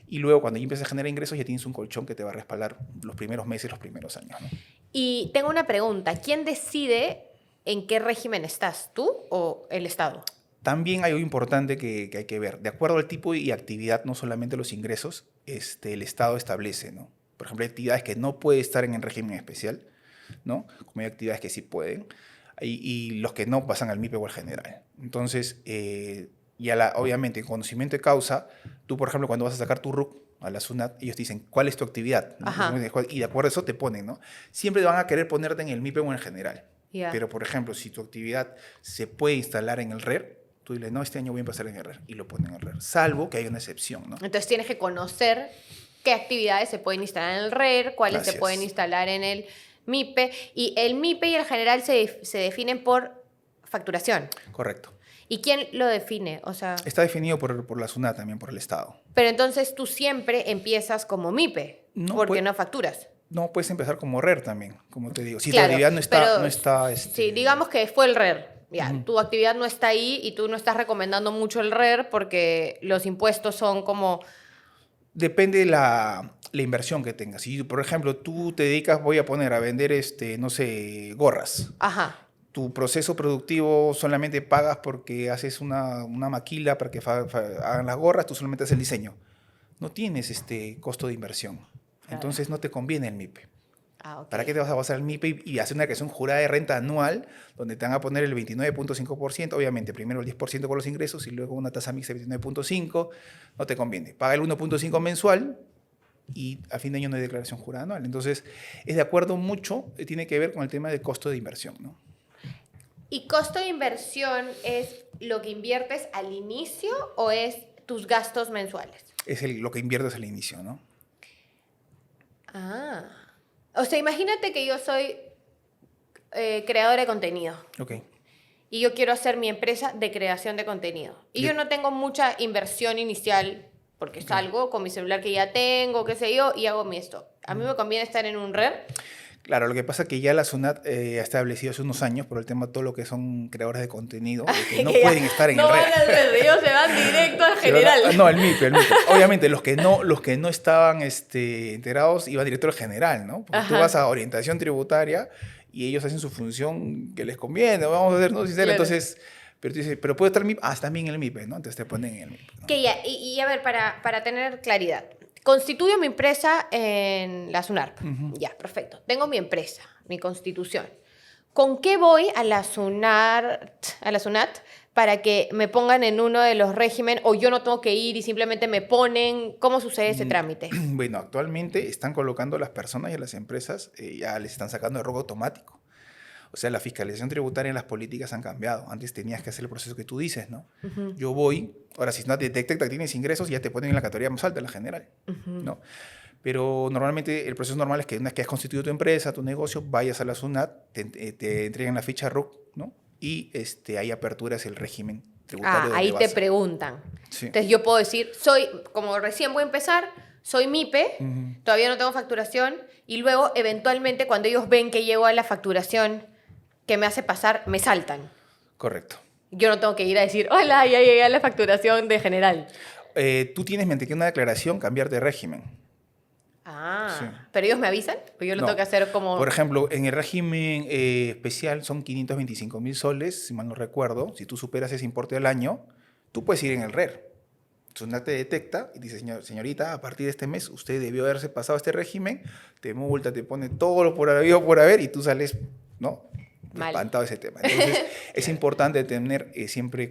[SPEAKER 1] y luego cuando ya empiezas a generar ingresos ya tienes un colchón que te va a respaldar los primeros meses, los primeros años, ¿no?
[SPEAKER 2] Y tengo una pregunta, ¿quién decide en qué régimen estás, tú o el Estado?
[SPEAKER 1] También hay algo importante que hay que ver. De acuerdo al tipo y actividad, no solamente los ingresos, el Estado establece, ¿no? Por ejemplo, hay actividades que no pueden estar en el régimen especial, ¿no? Como hay actividades que sí pueden, y los que no pasan al MIPE o al general. Entonces, obviamente, en conocimiento de causa, tú, por ejemplo, cuando vas a sacar tu RUC a la SUNAT, ellos te dicen, ¿cuál es tu actividad? ¿No? Y de acuerdo a eso te ponen, ¿no? Siempre van a querer ponerte en el MIPE o en el general.
[SPEAKER 2] Yeah.
[SPEAKER 1] Pero, por ejemplo, si tu actividad se puede instalar en el RER, tú diles, no, este año voy a empezar en el RER, y lo ponen en el RER, salvo que haya una excepción, ¿no?
[SPEAKER 2] Entonces tienes que conocer qué actividades se pueden instalar en el RER, cuáles se pueden instalar en el MIPE, y el MIPE y el general se definen por facturación.
[SPEAKER 1] Correcto.
[SPEAKER 2] ¿Y quién lo define? O sea,
[SPEAKER 1] está definido por la SUNAT también, por el Estado.
[SPEAKER 2] Pero entonces tú siempre empiezas como MIPE, porque no facturas.
[SPEAKER 1] No, puedes empezar como RER también, como te digo. Si
[SPEAKER 2] claro,
[SPEAKER 1] tu actividad no está
[SPEAKER 2] Sí, digamos que fue el RER. Ya, tu actividad no está ahí y tú no estás recomendando mucho el RER porque los impuestos son como...
[SPEAKER 1] Depende de la inversión que tengas. Si, por ejemplo, tú te dedicas, voy a poner a vender, no sé, gorras.
[SPEAKER 2] Ajá.
[SPEAKER 1] Tu proceso productivo solamente pagas porque haces una maquila para que hagan las gorras, tú solamente haces el diseño. No tienes costo de inversión. Claro. Entonces no te conviene el MIPE.
[SPEAKER 2] Okay.
[SPEAKER 1] ¿Para qué te vas a basar el MIPE y hacer una declaración jurada de renta anual donde te van a poner el 29.5%? Obviamente, primero el 10% con los ingresos y luego una tasa mixta de 29.5%. No te conviene. Paga el 1.5% mensual y a fin de año no hay declaración jurada anual. Entonces, es de acuerdo mucho, tiene que ver con el tema del costo de inversión, ¿no?
[SPEAKER 2] ¿Y costo de inversión es lo que inviertes al inicio o es tus gastos mensuales?
[SPEAKER 1] Es lo que inviertes al inicio, ¿no?
[SPEAKER 2] Ah. O sea, imagínate que yo soy creadora de contenido.
[SPEAKER 1] Ok.
[SPEAKER 2] Y yo quiero hacer mi empresa de creación de contenido. Y yo no tengo mucha inversión inicial porque salgo con mi celular que ya tengo, qué sé yo, y hago mi esto. ¿A mí me conviene estar en un RER?
[SPEAKER 1] Claro, lo que pasa es que ya la SUNAT ha establecido hace unos años por el tema de todo lo que son creadores de contenido, de que no pueden estar en el RER.
[SPEAKER 2] No van al RER, ellos se van directo al general.
[SPEAKER 1] No, el MIPE. Obviamente, los que no estaban enterados iban directo al general, ¿no? Porque tú vas a orientación tributaria y ellos hacen su función que les conviene, vamos a ser, ¿no? Sincero, claro. Entonces... Pero tú dices, ¿pero puede estar el MIPE? Ah, está bien el MIPE, ¿no? Entonces te ponen en el MIPE, ¿no?
[SPEAKER 2] Que ya, y a ver, para tener claridad. Constituyo mi empresa en la SUNARP. Ya, perfecto. Tengo mi empresa, mi constitución. ¿Con qué voy a la SUNAT para que me pongan en uno de los regímenes o yo no tengo que ir y simplemente me ponen? ¿Cómo sucede ese trámite?
[SPEAKER 1] Bueno, actualmente están colocando a las personas y a las empresas, ya les están sacando el ROC automático. O sea, la fiscalización tributaria en las políticas han cambiado. Antes tenías que hacer el proceso que tú dices, ¿no? Yo voy, ahora si no te detecta que tienes ingresos, ya te ponen en la categoría más alta, la general, ¿no? Pero normalmente el proceso normal es que una vez que has constituido tu empresa, tu negocio, vayas a la SUNAT, te entregan la ficha RUC, ¿no? Y ahí aperturas el régimen tributario.
[SPEAKER 2] Ahí te preguntan. Sí. Entonces yo puedo decir, como recién voy a empezar, soy MIPE, todavía no tengo facturación, y luego eventualmente cuando ellos ven que llego a la facturación, ¿qué me hace pasar? Me saltan.
[SPEAKER 1] Correcto.
[SPEAKER 2] Yo no tengo que ir a decir, hola, ya llegué a la facturación de general.
[SPEAKER 1] Tú tienes mediante que una declaración cambiar de régimen. Sí.
[SPEAKER 2] ¿Pero ellos me avisan? ¿O yo lo tengo que hacer como...?
[SPEAKER 1] Por ejemplo, en el régimen especial son 525.000 soles, si mal no recuerdo. Si tú superas ese importe al año, tú puedes ir en el RER. SUNAT te detecta y dice, señorita, a partir de este mes usted debió haberse pasado este régimen, te multa, te pone todo lo por habido por haber y tú sales, ¿no? Espantado de ese tema. Entonces, es importante tener siempre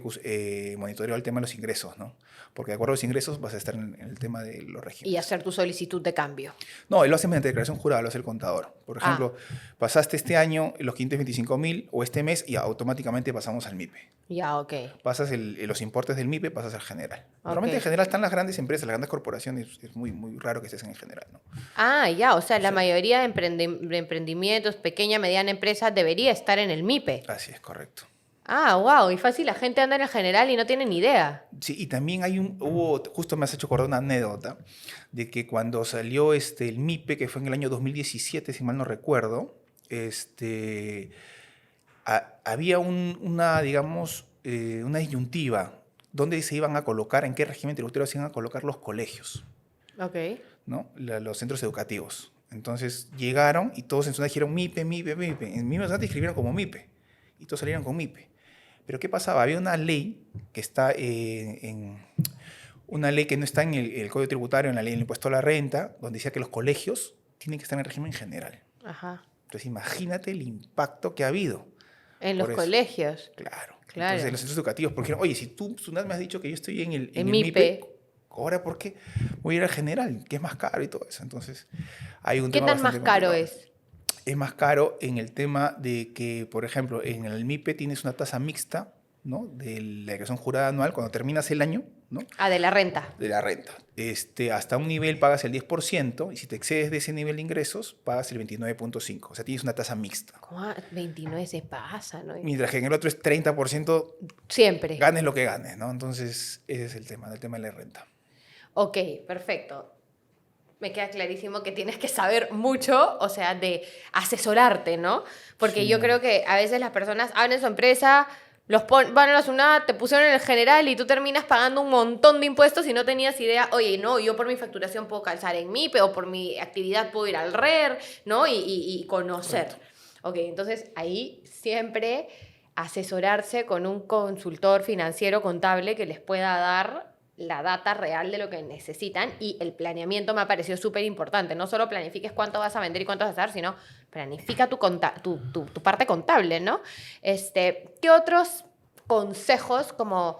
[SPEAKER 1] monitoreo el tema de los ingresos, ¿no? Porque de acuerdo a los ingresos vas a estar en el tema de los regímenes.
[SPEAKER 2] Y hacer tu solicitud de cambio.
[SPEAKER 1] No, él lo hace mediante declaración jurada, lo hace el contador. Por ejemplo, pasaste este año los 525.000 o este mes y automáticamente pasamos al MIPE.
[SPEAKER 2] Ya, ok.
[SPEAKER 1] Pasas los importes del MIPE, pasas al general. Normalmente en general están las grandes empresas, las grandes corporaciones, es muy, muy raro que estés en el general, ¿no?
[SPEAKER 2] Ya, o sea, la mayoría de emprendimientos, pequeña, mediana empresa, debería estar en el MIPE.
[SPEAKER 1] Así es, correcto.
[SPEAKER 2] Wow, y fácil, la gente anda en el general y no tiene ni idea.
[SPEAKER 1] Sí, y también justo me has hecho acordar una anécdota, de que cuando salió el MIPE, que fue en el año 2017, si mal no recuerdo, había digamos, una disyuntiva, donde se iban a colocar, en qué régimen tributario se iban a colocar los colegios,
[SPEAKER 2] Ok.
[SPEAKER 1] ¿no? Los centros educativos. Entonces llegaron y todos en zona dijeron MIPE, MIPE, MIPE. En mi Zona escribieron como MIPE y todos salieron con MIPE. Pero ¿qué pasaba? Había una ley que está una ley que no está en el Código Tributario, en la ley del impuesto a la renta, donde decía que los colegios tienen que estar en el régimen general.
[SPEAKER 2] Ajá.
[SPEAKER 1] Entonces imagínate el impacto que ha habido.
[SPEAKER 2] En los colegios.
[SPEAKER 1] Claro.
[SPEAKER 2] Claro.
[SPEAKER 1] Entonces en los centros educativos, porque oye, si tú, Sunat, me has dicho que yo estoy en el
[SPEAKER 2] MIPE,
[SPEAKER 1] ahora ¿por qué voy a ir al general? Que es más caro y todo eso. Entonces hay un
[SPEAKER 2] ¿qué
[SPEAKER 1] tema
[SPEAKER 2] tan más
[SPEAKER 1] bastante
[SPEAKER 2] caro
[SPEAKER 1] complicado.
[SPEAKER 2] es?
[SPEAKER 1] Es más caro en el tema de que, por ejemplo, en el MIPE tienes una tasa mixta, ¿no? De la declaración jurada anual cuando terminas el año, ¿no?
[SPEAKER 2] De la renta.
[SPEAKER 1] De la renta. Hasta un nivel pagas el 10% y si te excedes de ese nivel de ingresos, pagas el 29.5%. O sea, tienes una tasa mixta.
[SPEAKER 2] 29 se pasa, ¿no?
[SPEAKER 1] Mientras que en el otro es 30%.
[SPEAKER 2] Siempre.
[SPEAKER 1] Ganes lo que ganes, ¿no? Entonces, ese es el tema de la renta.
[SPEAKER 2] Ok, perfecto. Me queda clarísimo que tienes que saber mucho, o sea, de asesorarte, ¿no? Porque
[SPEAKER 1] Sí.
[SPEAKER 2] yo creo que a veces las personas abren su empresa, van a la SUNAT, te pusieron en el general y tú terminas pagando un montón de impuestos y no tenías idea, oye, no, yo por mi facturación puedo calzar en MIPE o por mi actividad puedo ir al RER, ¿no? Y conocer.
[SPEAKER 1] Correcto.
[SPEAKER 2] Ok, entonces ahí siempre asesorarse con un consultor financiero contable que les pueda dar la data real de lo que necesitan y el planeamiento me ha parecido súper importante. No solo planifiques cuánto vas a vender y cuánto vas a hacer, sino planifica tu parte contable, ¿no? ¿Qué otros consejos como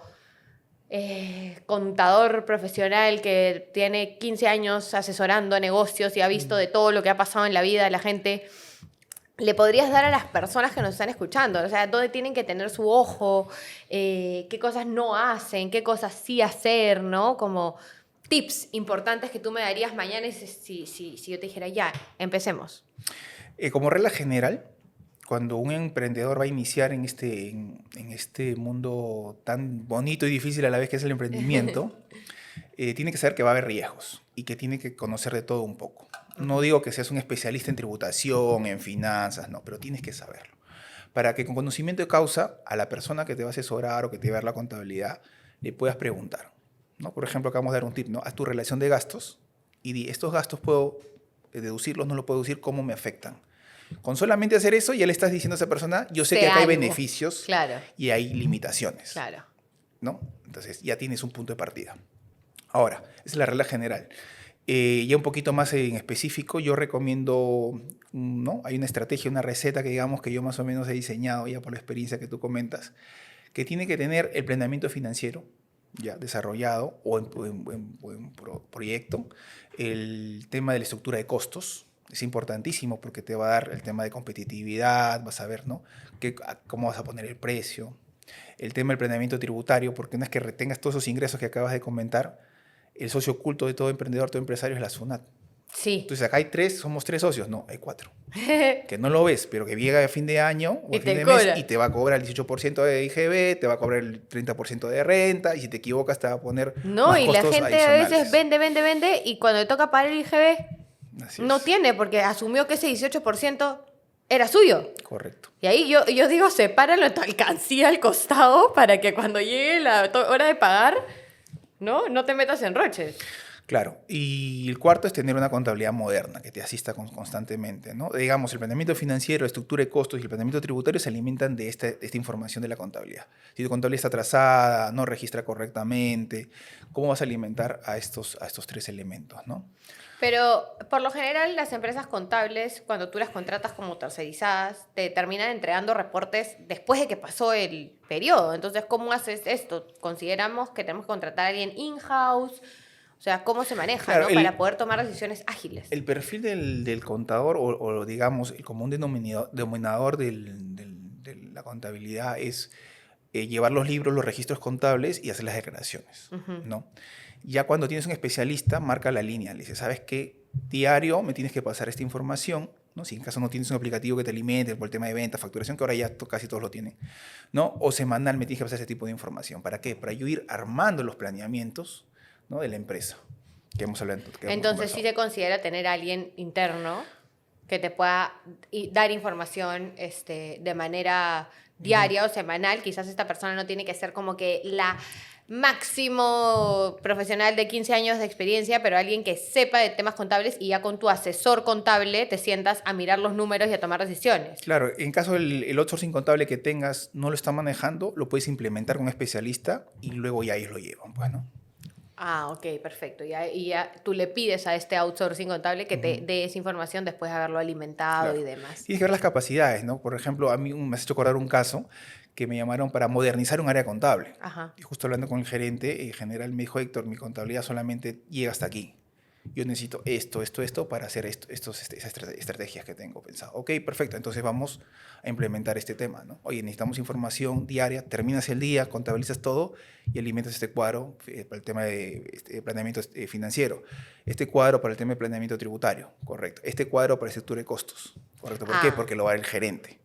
[SPEAKER 2] contador profesional que tiene 15 años asesorando a negocios y ha visto de todo lo que ha pasado en la vida de la gente, le podrías dar a las personas que nos están escuchando? O sea, dónde tienen que tener su ojo, qué cosas no hacen, qué cosas sí hacer, ¿no? Como tips importantes que tú me darías mañana si yo te dijera, ya, empecemos.
[SPEAKER 1] Como regla general, cuando un emprendedor va a iniciar en este mundo tan bonito y difícil a la vez que es el emprendimiento, tiene que saber que va a haber riesgos y que tiene que conocer de todo un poco. No digo que seas un especialista en tributación, en finanzas, no, pero tienes que saberlo. Para que con conocimiento de causa a la persona que te va a asesorar o que te va a dar la contabilidad le puedas preguntar, ¿no? Por ejemplo, acá vamos a dar un tip, ¿no? Haz tu relación de gastos y di, estos gastos puedo deducirlos, no los puedo deducir, ¿cómo me afectan? Con solamente hacer eso ya le estás diciendo a esa persona, yo sé que acá hay beneficios,
[SPEAKER 2] claro,
[SPEAKER 1] y hay limitaciones,
[SPEAKER 2] claro,
[SPEAKER 1] ¿no? Entonces ya tienes un punto de partida. Ahora, esa es la regla general. Ya un poquito más en específico, yo recomiendo, ¿no? Hay una estrategia, una receta que digamos que yo más o menos he diseñado ya por la experiencia que tú comentas, que tiene que tener el planeamiento financiero ya desarrollado o en proyecto, el tema de la estructura de costos. Es importantísimo porque te va a dar el tema de competitividad, vas a ver, ¿no? Cómo vas a poner el precio. El tema del planeamiento tributario, porque una vez que retengas todos esos ingresos que acabas de comentar, el socio oculto de todo emprendedor, todo empresario es la SUNAT.
[SPEAKER 2] Sí.
[SPEAKER 1] Entonces acá somos 3 socios. No, hay 4. Que no lo ves, pero que llega a fin de año o a fin de mes y te va a cobrar el 18% de IGB, te va a cobrar el 30% de renta y si te equivocas te va a poner más
[SPEAKER 2] y la
[SPEAKER 1] costos
[SPEAKER 2] gente a
[SPEAKER 1] adicionales.
[SPEAKER 2] veces vende y cuando le toca pagar el IGB
[SPEAKER 1] Así
[SPEAKER 2] no
[SPEAKER 1] es.
[SPEAKER 2] tiene porque asumió que ese 18% era suyo.
[SPEAKER 1] Correcto.
[SPEAKER 2] Y ahí yo digo, sepáralo en tu alcancía al costado para que cuando llegue la hora de pagar, no te metas en roches.
[SPEAKER 1] Claro, y el cuarto es tener una contabilidad moderna que te asista constantemente, ¿no? Digamos, el planeamiento financiero, estructura de costos y el planeamiento tributario se alimentan de esta información de la contabilidad. Si tu contabilidad está atrasada, no registra correctamente, ¿cómo vas a alimentar a estos tres elementos, ¿no?
[SPEAKER 2] Pero por lo general las empresas contables, cuando tú las contratas como tercerizadas, te terminan entregando reportes después de que pasó el periodo. Entonces, ¿cómo haces esto? Consideramos que tenemos que contratar a alguien in-house. O sea, ¿cómo se maneja,
[SPEAKER 1] Claro,
[SPEAKER 2] ¿no? Para poder tomar decisiones ágiles.
[SPEAKER 1] el perfil del contador digamos, el común denominador de la contabilidad es llevar los libros, los registros contables y hacer las declaraciones, ¿no? Ya cuando tienes un especialista, marca la línea. Le dice, ¿sabes qué? Diario me tienes que pasar esta información, ¿no? Si en caso no tienes un aplicativo que te alimente por el tema de venta, facturación, que ahora ya casi todos lo tienen, ¿no? O semanal me tienes que pasar ese tipo de información. ¿Para qué? Para yo ir armando los planeamientos, ¿no? De la empresa que hemos hablado.
[SPEAKER 2] Entonces, sí se considera tener a alguien interno que te pueda dar información de manera diaria o semanal. Quizás esta persona no tiene que ser como que la máximo profesional de 15 años de experiencia, pero alguien que sepa de temas contables y ya con tu asesor contable te sientas a mirar los números y a tomar decisiones.
[SPEAKER 1] Claro, en caso el outsourcing contable que tengas no lo está manejando, lo puedes implementar con un especialista y luego ya ellos lo llevan, pues, ¿no?
[SPEAKER 2] Ah, ok, perfecto. Y ya tú le pides a este outsourcing contable que te dé esa información después de haberlo alimentado, claro, y demás.
[SPEAKER 1] Tienes que ver las capacidades, ¿no? Por ejemplo, a mí me has hecho acordar un caso que me llamaron para modernizar un área contable.
[SPEAKER 2] Ajá.
[SPEAKER 1] Y justo hablando con el gerente general me dijo, Héctor, mi contabilidad solamente llega hasta aquí. Yo necesito esto para hacer esas estrategias que tengo pensado. Ok, perfecto, entonces vamos a implementar este tema, ¿no? Oye, necesitamos información diaria, terminas el día, contabilizas todo y alimentas este cuadro para el tema de planeamiento financiero, este cuadro para el tema de planeamiento tributario, correcto, este cuadro para estructura de costos, correcto. ¿Por qué? Porque lo va a ver el gerente.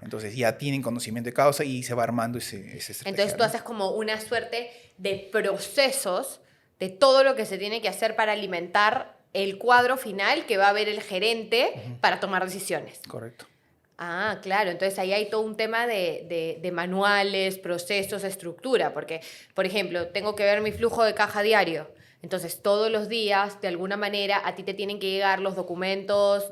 [SPEAKER 1] Entonces ya tienen conocimiento de causa y se va armando ese estrategia.
[SPEAKER 2] Entonces tú haces como una suerte de procesos de todo lo que se tiene que hacer para alimentar el cuadro final que va a ver el gerente para tomar decisiones.
[SPEAKER 1] Correcto.
[SPEAKER 2] Ah, claro. Entonces ahí hay todo un tema de manuales, procesos, estructura. Porque, por ejemplo, tengo que ver mi flujo de caja diario. Entonces, todos los días, de alguna manera, a ti te tienen que llegar los documentos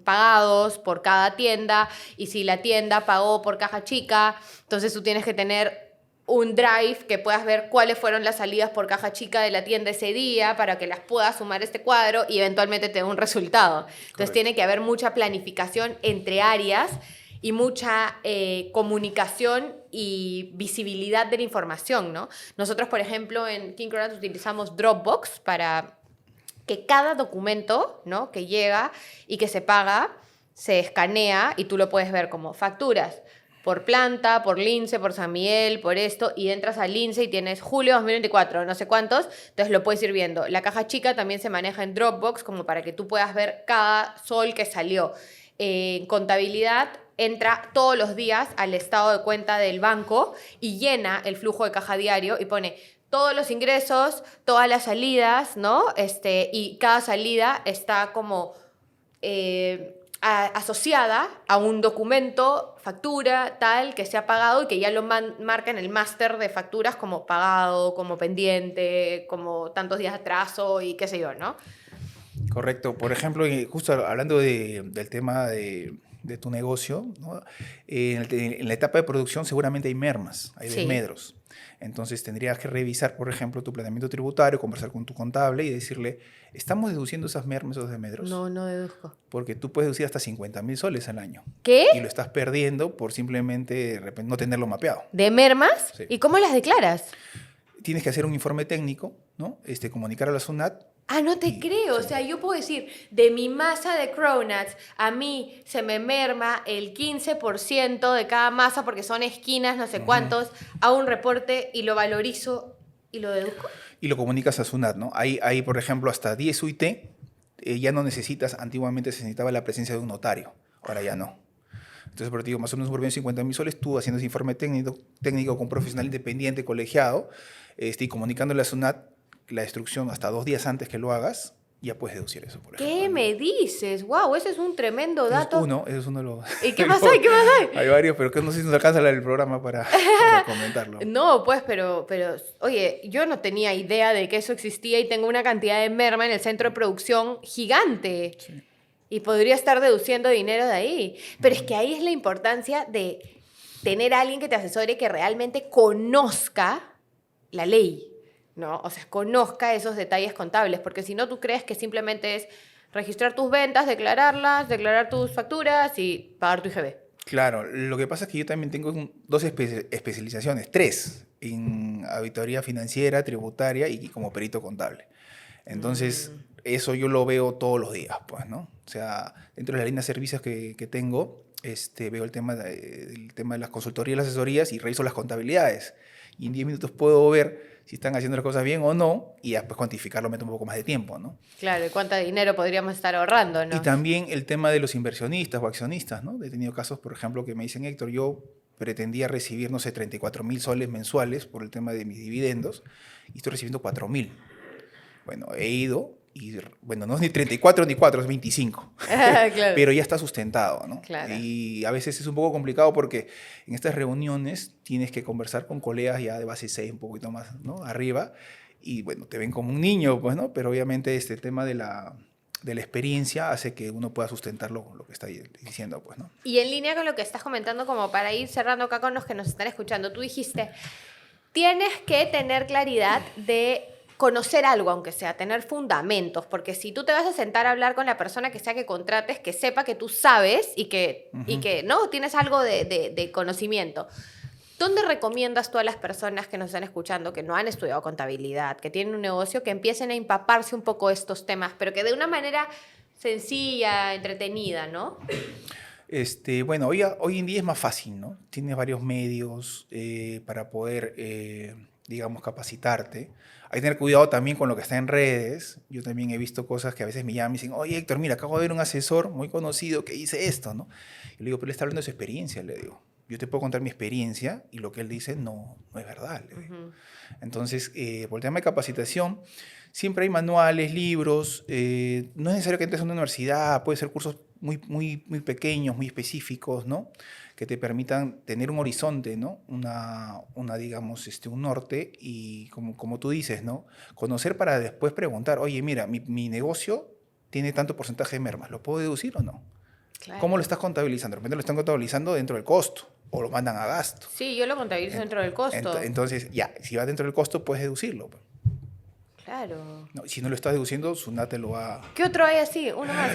[SPEAKER 2] pagados por cada tienda. Y si la tienda pagó por caja chica, entonces tú tienes que tener un drive que puedas ver cuáles fueron las salidas por caja chica de la tienda ese día para que las puedas sumar a este cuadro y eventualmente te dé un resultado. Entonces, correcto, tiene que haber mucha planificación entre áreas y mucha comunicación y visibilidad de la información, ¿no? Nosotros, por ejemplo, en King Crown utilizamos Dropbox para que cada documento, ¿no?, que llega y que se paga se escanea y tú lo puedes ver como facturas por planta, por Lince, por San Miguel, por esto, y entras al Lince y tienes julio 2024, no sé cuántos, entonces lo puedes ir viendo. La caja chica también se maneja en Dropbox como para que tú puedas ver cada sol que salió. En contabilidad entra todos los días al estado de cuenta del banco y llena el flujo de caja diario y pone todos los ingresos, todas las salidas, ¿no? Y cada salida está como asociada a un documento, factura, tal, que se ha pagado y que ya lo marca en el máster de facturas como pagado, como pendiente, como tantos días de atraso y qué sé yo, ¿no?
[SPEAKER 1] Correcto. Por ejemplo, justo hablando del tema de tu negocio, ¿no? En la etapa de producción seguramente hay mermas, hay desmedros. Entonces tendrías que revisar, por ejemplo, tu planeamiento tributario, conversar con tu contable y decirle, ¿estamos deduciendo esas mermas o esos desmedros?
[SPEAKER 2] No deduzco.
[SPEAKER 1] Porque tú puedes deducir hasta 50.000 soles al año.
[SPEAKER 2] ¿Qué?
[SPEAKER 1] Y lo estás perdiendo por simplemente de repente no tenerlo mapeado.
[SPEAKER 2] ¿De mermas?
[SPEAKER 1] Sí.
[SPEAKER 2] ¿Y cómo las declaras?
[SPEAKER 1] Tienes que hacer un informe técnico, ¿no? Comunicar a la SUNAT.
[SPEAKER 2] Ah, no te creo. Sí. O sea, yo puedo decir, de mi masa de cronuts, a mí se me merma el 15% de cada masa porque son esquinas, no sé cuántos, hago un reporte y lo valorizo y lo deduzco.
[SPEAKER 1] Y lo comunicas a SUNAT, ¿no? Hay, por ejemplo, hasta 10 UIT, ya no necesitas, antiguamente se necesitaba la presencia de un notario, ahora ya no. Entonces, por digo, más o menos por 50.000 soles, tú haciendo ese informe técnico con un profesional independiente, colegiado, y comunicándole a SUNAT la instrucción hasta 2 días antes que lo hagas, ya puedes deducir eso, por
[SPEAKER 2] ¿Qué
[SPEAKER 1] ejemplo, ¿no?
[SPEAKER 2] me dices? ¡Wow! Ese es un tremendo
[SPEAKER 1] Ese
[SPEAKER 2] dato.
[SPEAKER 1] ese es uno de los...
[SPEAKER 2] ¿Y qué más hay? ¿Qué más hay?
[SPEAKER 1] Hay varios, pero que no sé si nos alcanza el programa para comentarlo.
[SPEAKER 2] No, pues, pero, oye, yo no tenía idea de que eso existía y tengo una cantidad de merma en el centro de producción gigante.
[SPEAKER 1] Sí.
[SPEAKER 2] Y podría estar deduciendo dinero de ahí. Pero es que ahí es la importancia de tener a alguien que te asesore que realmente conozca la ley, ¿no? O sea, conozca esos detalles contables, porque si no tú crees que simplemente es registrar tus ventas, declararlas, declarar tus facturas y pagar tu IGB.
[SPEAKER 1] Claro, lo que pasa es que yo también tengo dos especializaciones, tres, en auditoría financiera, tributaria y como perito contable. Entonces, eso yo lo veo todos los días, pues, ¿no? O sea, dentro de la línea de servicios que tengo, veo el tema de las consultorías y las asesorías y reviso las contabilidades. Y en 10 minutos puedo ver si están haciendo las cosas bien o no, y después cuantificarlo mete un poco más de tiempo, ¿no?
[SPEAKER 2] Claro, ¿y cuánto dinero podríamos estar ahorrando, no?
[SPEAKER 1] Y también el tema de los inversionistas o accionistas, ¿no? He tenido casos, por ejemplo, que me dicen, Héctor, yo pretendía recibir, no sé, 34.000 soles mensuales por el tema de mis dividendos y estoy recibiendo 4.000. Bueno, he ido y, bueno, no es ni 34 ni 4, es 25.
[SPEAKER 2] Claro.
[SPEAKER 1] Pero ya está sustentado, ¿no?
[SPEAKER 2] Claro.
[SPEAKER 1] Y a veces es un poco complicado porque en estas reuniones tienes que conversar con colegas ya de base 6, un poquito más, ¿no? Arriba, y bueno, te ven como un niño, pues, ¿no? Pero obviamente este tema de la experiencia hace que uno pueda sustentar lo que está diciendo, pues, ¿no?
[SPEAKER 2] Y en línea con lo que estás comentando, como para ir cerrando acá con los que nos están escuchando, tú dijiste, tienes que tener claridad de conocer algo, aunque sea, tener fundamentos, porque si tú te vas a sentar a hablar con la persona que sea que contrates, que sepa que tú sabes y que, ¿no? Tienes algo de conocimiento. ¿Dónde recomiendas tú a las personas que nos están escuchando, que no han estudiado contabilidad, que tienen un negocio, que empiecen a empaparse un poco estos temas, pero que de una manera sencilla, entretenida, ¿no?
[SPEAKER 1] Bueno, hoy en día es más fácil, ¿no? Tienes varios medios para poder, digamos, capacitarte. Hay que tener cuidado también con lo que está en redes. Yo también he visto cosas que a veces me llaman y dicen, oye, Héctor, mira, acabo de ver un asesor muy conocido que dice esto, ¿no? Y le digo, pero él está hablando de su experiencia, le digo. Yo te puedo contar mi experiencia y lo que él dice no es verdad, le digo. Entonces, por el tema de capacitación, siempre hay manuales, libros. No es necesario que entres a una universidad, puede ser cursos muy pequeños, muy específicos, ¿no? Que te permitan tener un horizonte, ¿no? Digamos, un norte y como tú dices, ¿no? Conocer para después preguntar, oye, mira, mi negocio tiene tanto porcentaje de mermas, ¿lo puedo deducir o no?
[SPEAKER 2] Claro.
[SPEAKER 1] ¿Cómo lo estás contabilizando? De repente lo están contabilizando dentro del costo o lo mandan a gasto.
[SPEAKER 2] Sí, yo lo contabilizo dentro del costo.
[SPEAKER 1] Entonces, ya, si va dentro del costo, puedes deducirlo.
[SPEAKER 2] Claro.
[SPEAKER 1] No, si no lo estás deduciendo, SUNAT te lo va...
[SPEAKER 2] ¿Qué otro hay así? Uno más.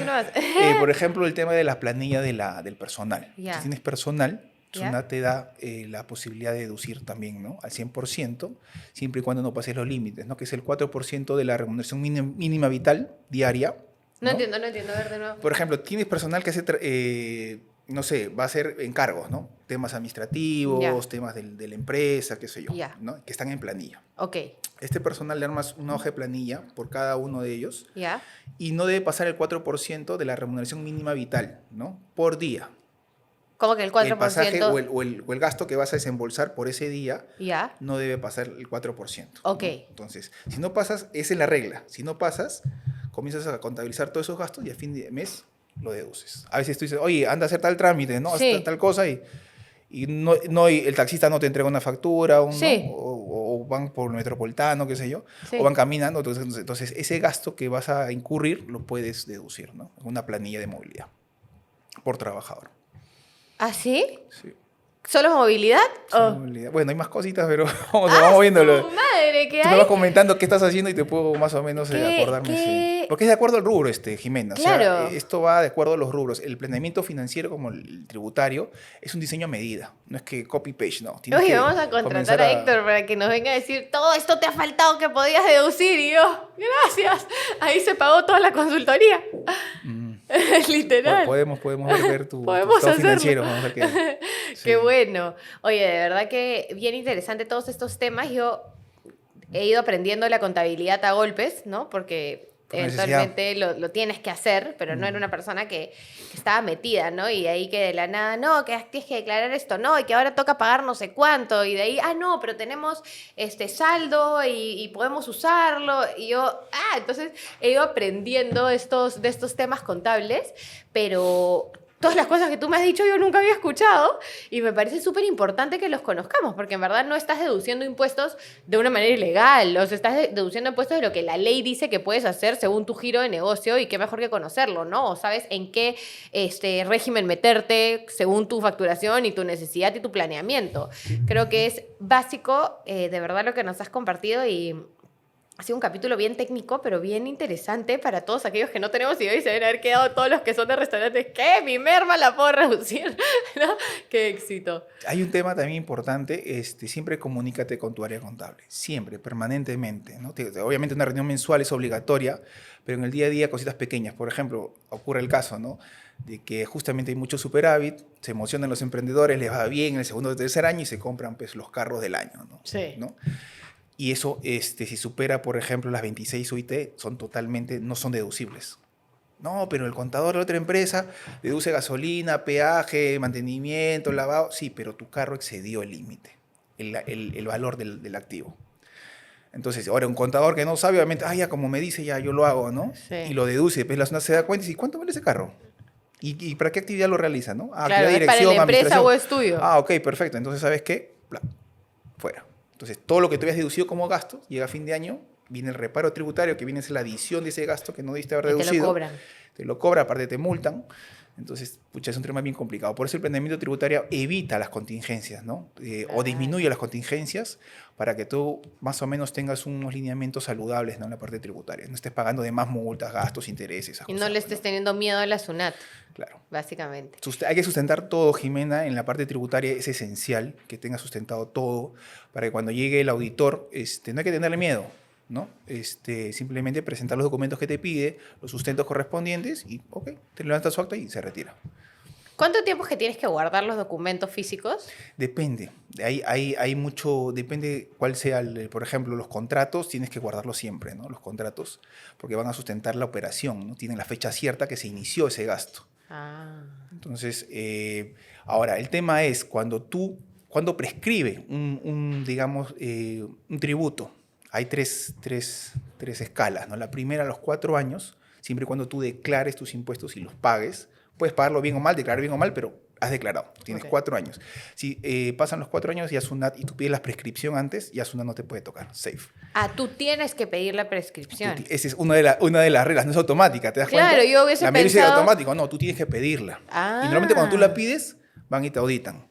[SPEAKER 1] por ejemplo, el tema de la planilla del personal.
[SPEAKER 2] Ya.
[SPEAKER 1] Si tienes personal,
[SPEAKER 2] Ya.
[SPEAKER 1] SUNAT te da la posibilidad de deducir también, ¿no? Al 100%, siempre y cuando no pases los límites, ¿no? Que es el 4% de la remuneración mínima vital diaria.
[SPEAKER 2] No entiendo. A ver, de nuevo.
[SPEAKER 1] Por ejemplo, tienes personal que hace, no sé, va a hacer encargos, ¿no? Temas administrativos,
[SPEAKER 2] Ya.
[SPEAKER 1] temas de la empresa, qué sé yo,
[SPEAKER 2] Ya.
[SPEAKER 1] ¿no? Que están en planilla.
[SPEAKER 2] Ok.
[SPEAKER 1] Este personal le armas una hoja de planilla por cada uno de ellos
[SPEAKER 2] ¿Ya?
[SPEAKER 1] y no debe pasar el 4% de la remuneración mínima vital, ¿no? Por día.
[SPEAKER 2] ¿Cómo que el 4%?
[SPEAKER 1] El pasaje o el gasto que vas a desembolsar por ese día
[SPEAKER 2] ¿Ya?
[SPEAKER 1] no debe pasar el 4%.
[SPEAKER 2] Ok.
[SPEAKER 1] ¿no? Entonces, si no pasas, esa es la regla. Si no pasas, comienzas a contabilizar todos esos gastos y a fin de mes lo deduces. A veces tú dices, oye, anda a hacer tal trámite, ¿no?
[SPEAKER 2] Sí.
[SPEAKER 1] Haz tal cosa y el taxista no te entrega una factura,
[SPEAKER 2] Sí.
[SPEAKER 1] ¿no? o van por el metropolitano, qué sé yo,
[SPEAKER 2] Sí.
[SPEAKER 1] o van caminando. Entonces, ese gasto que vas a incurrir lo puedes deducir, ¿no? Una planilla de movilidad por trabajador.
[SPEAKER 2] ¿Ah, sí?
[SPEAKER 1] Sí.
[SPEAKER 2] ¿Solo movilidad? Oh.
[SPEAKER 1] Movilidad. Bueno, hay más cositas, pero vamos viéndolo.
[SPEAKER 2] ¡Tu madre! ¿Qué
[SPEAKER 1] Tú me
[SPEAKER 2] hay?
[SPEAKER 1] vas comentando qué estás haciendo y te puedo más o menos acordarme.
[SPEAKER 2] qué?
[SPEAKER 1] Sí. Porque es de acuerdo al rubro, Jimena.
[SPEAKER 2] Claro.
[SPEAKER 1] O sea, esto va de acuerdo a los rubros. El planeamiento financiero como el tributario es un diseño a medida. No es que copy-paste, no. Tienes
[SPEAKER 2] Oye,
[SPEAKER 1] que
[SPEAKER 2] vamos a contratar
[SPEAKER 1] comenzar
[SPEAKER 2] a Héctor para que nos venga a decir todo esto te ha faltado que podías deducir. Y yo, gracias. Ahí se pagó toda la consultoría. Literal.
[SPEAKER 1] Podemos ver tu
[SPEAKER 2] Podemos
[SPEAKER 1] estado
[SPEAKER 2] hacerlo.
[SPEAKER 1] financiero. Vamos a ver qué.
[SPEAKER 2] Qué bueno. Oye, de verdad que bien interesante todos estos temas. Yo he ido aprendiendo la contabilidad a golpes, ¿no? Porque
[SPEAKER 1] por necesidad.
[SPEAKER 2] eventualmente lo tienes que hacer, pero no era una persona que estaba metida, ¿no? Y de ahí que de la nada, no, que tienes que declarar esto, no, y que ahora toca pagar no sé cuánto, y de ahí, no, pero tenemos saldo y podemos usarlo, y yo, entonces he ido aprendiendo de estos temas contables, pero todas las cosas que tú me has dicho yo nunca había escuchado y me parece súper importante que los conozcamos, porque en verdad no estás deduciendo impuestos de una manera ilegal, o sea, estás deduciendo impuestos de lo que la ley dice que puedes hacer según tu giro de negocio y qué mejor que conocerlo, ¿no? O sabes en qué régimen meterte según tu facturación y tu necesidad y tu planeamiento. Creo que es básico, de verdad, lo que nos has compartido y ha sido un capítulo bien técnico, pero bien interesante para todos aquellos que no tenemos idea y se deben haber quedado todos los que son de restaurantes. ¿Qué? Mi merma la puedo reducir, ¿no? ¡Qué éxito!
[SPEAKER 1] Hay un tema también importante, siempre comunícate con tu área contable, siempre, permanentemente, ¿no? Obviamente una reunión mensual es obligatoria, pero en el día a día cositas pequeñas. Por ejemplo, ocurre el caso, ¿no?, de que justamente hay mucho superávit, se emocionan los emprendedores, les va bien en el segundo o tercer año y se compran pues, los carros del año, ¿no?
[SPEAKER 2] Sí.
[SPEAKER 1] ¿No? Y eso, si supera, por ejemplo, las 26 UIT, no son deducibles. No, pero el contador de otra empresa deduce gasolina, peaje, mantenimiento, lavado. Sí, pero tu carro excedió el límite, el valor del activo. Entonces, ahora un contador que no sabe, obviamente, ya como me dice, ya yo lo hago, ¿no?
[SPEAKER 2] Sí.
[SPEAKER 1] Y lo deduce, después la zona se da cuenta y dice, ¿cuánto vale ese carro? ¿Y para qué actividad lo realiza, no?
[SPEAKER 2] Claro, ¿es para la empresa o es tuyo?
[SPEAKER 1] Ok, perfecto. Entonces, ¿sabes qué? Fuera. Entonces, todo lo que tú habías deducido como gasto, llega a fin de año, viene el reparo tributario, que viene a ser la adición de ese gasto que no debiste haber reducido.
[SPEAKER 2] Te lo cobran.
[SPEAKER 1] Te lo cobra, aparte te multan. Entonces, es un tema bien complicado. Por eso el planeamiento tributario evita las contingencias, ¿no? O disminuye las contingencias para que tú más o menos tengas unos lineamientos saludables, ¿no?, en la parte tributaria. No estés pagando de más multas, gastos, intereses. Esas
[SPEAKER 2] y
[SPEAKER 1] cosas,
[SPEAKER 2] no le estés teniendo miedo a la SUNAT.
[SPEAKER 1] Claro.
[SPEAKER 2] Básicamente.
[SPEAKER 1] Hay que sustentar todo, Jimena, en la parte tributaria es esencial que tengas sustentado todo para que cuando llegue el auditor no hay que tenerle miedo, ¿no? Simplemente presentar los documentos que te pide, los sustentos correspondientes y, te levanta su acta y se retira.
[SPEAKER 2] ¿Cuánto tiempo es que tienes que guardar los documentos físicos?
[SPEAKER 1] Depende. Hay mucho, depende cuál sea, por ejemplo, los contratos, tienes que guardarlos siempre, ¿no? Los contratos, porque van a sustentar la operación, ¿no? Tienen la fecha cierta que se inició ese gasto. Entonces, ahora, el tema es cuando prescribe un tributo. Hay tres escalas, ¿no? La primera, a los 4 años, siempre y cuando tú declares tus impuestos y los pagues. Puedes pagarlo bien o mal, declarar bien o mal, pero has declarado. Tienes 4 años. Si pasan los 4 años y tú pides la prescripción antes, ya SUNAT no te puede tocar. Safe.
[SPEAKER 2] Tú tienes que pedir la prescripción.
[SPEAKER 1] Esa es una de las reglas, no es automática, ¿te das cuenta?
[SPEAKER 2] Claro, yo hubiese
[SPEAKER 1] la mayoría
[SPEAKER 2] pensado...
[SPEAKER 1] es automático, no, tú tienes que pedirla. Y normalmente cuando tú la pides, van y te auditan.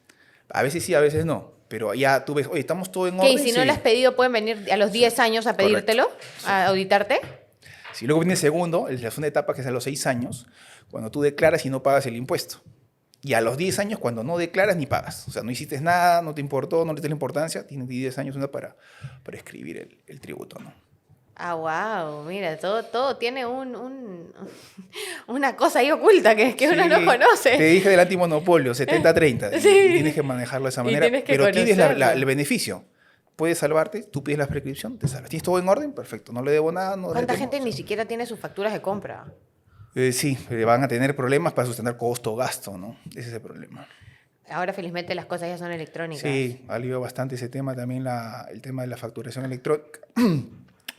[SPEAKER 1] A veces sí, a veces no. Pero ya tú ves, oye, estamos todo en orden.
[SPEAKER 2] ¿Y si no lo has pedido, pueden venir a los 10 años a pedírtelo?
[SPEAKER 1] Sí.
[SPEAKER 2] ¿A auditarte?
[SPEAKER 1] Si luego viene el segundo, la segunda etapa, que es a los 6 años, cuando tú declaras y no pagas el impuesto. Y a los 10 años, cuando no declaras ni pagas. O sea, no hiciste nada, no te importó, no le diste la importancia, tienes 10 años para escribir el tributo, ¿no?
[SPEAKER 2] Wow, mira, todo tiene una cosa ahí oculta que uno no conoce.
[SPEAKER 1] Te dije del antimonopolio, 70-30.
[SPEAKER 2] Sí.
[SPEAKER 1] Y tienes que manejarlo de esa manera. Pero tienes el beneficio. Puedes salvarte, tú pides la prescripción, te salvas. ¿Tienes todo en orden? Perfecto, no le debo nada.
[SPEAKER 2] ¿Cuánta gente ni siquiera tiene sus facturas de compra?
[SPEAKER 1] Sí, van a tener problemas para sustentar costo o gasto, ¿no? Ese es el problema.
[SPEAKER 2] Ahora, felizmente, las cosas ya son electrónicas.
[SPEAKER 1] Sí, ha aliviado bastante ese tema también, el tema de la facturación electrónica.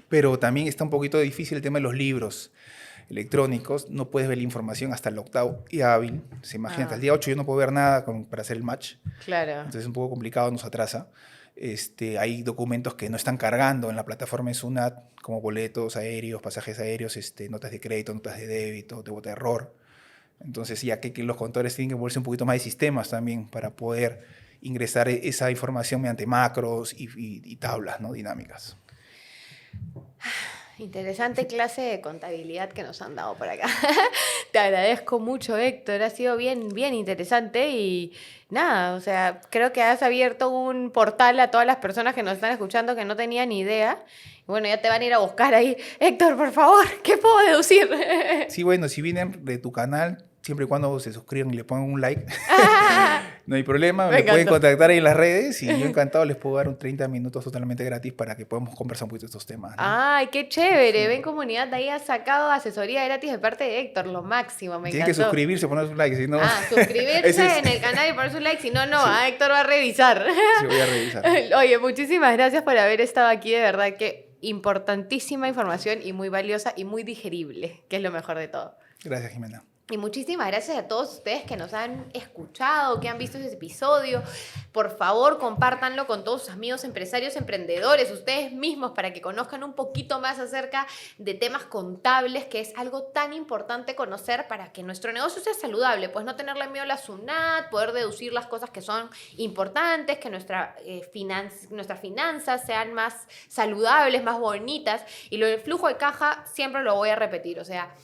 [SPEAKER 1] Pero también está un poquito difícil el tema de los libros electrónicos. No puedes ver la información hasta el 8º día hábil. Se imagina, hasta el día 8 yo no puedo ver nada para hacer el match.
[SPEAKER 2] Claro.
[SPEAKER 1] Entonces es un poco complicado, nos atrasa. Hay documentos que no están cargando en la plataforma de SUNAT, como boletos aéreos, pasajes aéreos, notas de crédito, notas de débito, de bota de error. Entonces, ya que los contadores tienen que volverse un poquito más de sistemas también para poder ingresar esa información mediante macros y tablas, ¿no?, dinámicas.
[SPEAKER 2] Interesante clase de contabilidad que nos han dado por acá. Te agradezco mucho, Héctor. Ha sido bien, bien interesante y nada, o sea, creo que has abierto un portal a todas las personas que nos están escuchando que no tenían ni idea. Y bueno, ya te van a ir a buscar ahí. Héctor, por favor, ¿qué puedo deducir?
[SPEAKER 1] Sí, bueno, si vienen de tu canal, siempre y cuando se suscriban y le pongan un like, No hay problema,
[SPEAKER 2] Me
[SPEAKER 1] me pueden
[SPEAKER 2] encantó.
[SPEAKER 1] contactar ahí en las redes y yo encantado les puedo dar un 30 minutos totalmente gratis para que podamos conversar un poquito de estos temas, ¿no?
[SPEAKER 2] Ay, qué chévere.
[SPEAKER 1] Sí.
[SPEAKER 2] Ven comunidad, de ahí has sacado asesoría gratis de parte de Héctor, lo máximo, me
[SPEAKER 1] Tienen que
[SPEAKER 2] encantó.
[SPEAKER 1] suscribirse, poner su like, si no,
[SPEAKER 2] Ah, suscribirse
[SPEAKER 1] ese es,
[SPEAKER 2] en el canal y poner su like, si no, no,
[SPEAKER 1] sí,
[SPEAKER 2] Héctor va a revisar.
[SPEAKER 1] sí voy a revisar.
[SPEAKER 2] Oye, muchísimas gracias por haber estado aquí, de verdad que importantísima información y muy valiosa y muy digerible, que es lo mejor de todo.
[SPEAKER 1] Gracias, Jimena.
[SPEAKER 2] Y muchísimas gracias a todos ustedes que nos han escuchado, que han visto ese episodio. Por favor, compártanlo con todos sus amigos empresarios, emprendedores, ustedes mismos, para que conozcan un poquito más acerca de temas contables, que es algo tan importante conocer para que nuestro negocio sea saludable. Pues no tenerle miedo a la SUNAT, poder deducir las cosas que son importantes, que nuestras finanzas sean más saludables, más bonitas. Y lo del flujo de caja siempre lo voy a repetir, o sea,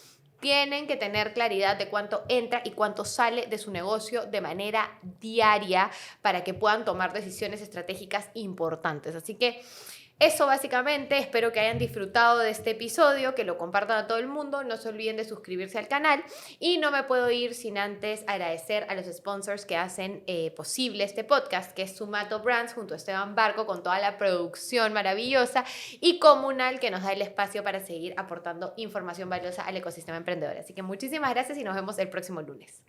[SPEAKER 2] tienen que tener claridad de cuánto entra y cuánto sale de su negocio de manera diaria para que puedan tomar decisiones estratégicas importantes. Así que eso básicamente, espero que hayan disfrutado de este episodio, que lo compartan a todo el mundo, no se olviden de suscribirse al canal y no me puedo ir sin antes agradecer a los sponsors que hacen posible este podcast, que es Sumato Brands junto a Esteban Barco con toda la producción maravillosa y Comunal que nos da el espacio para seguir aportando información valiosa al ecosistema emprendedor. Así que muchísimas gracias y nos vemos el próximo lunes.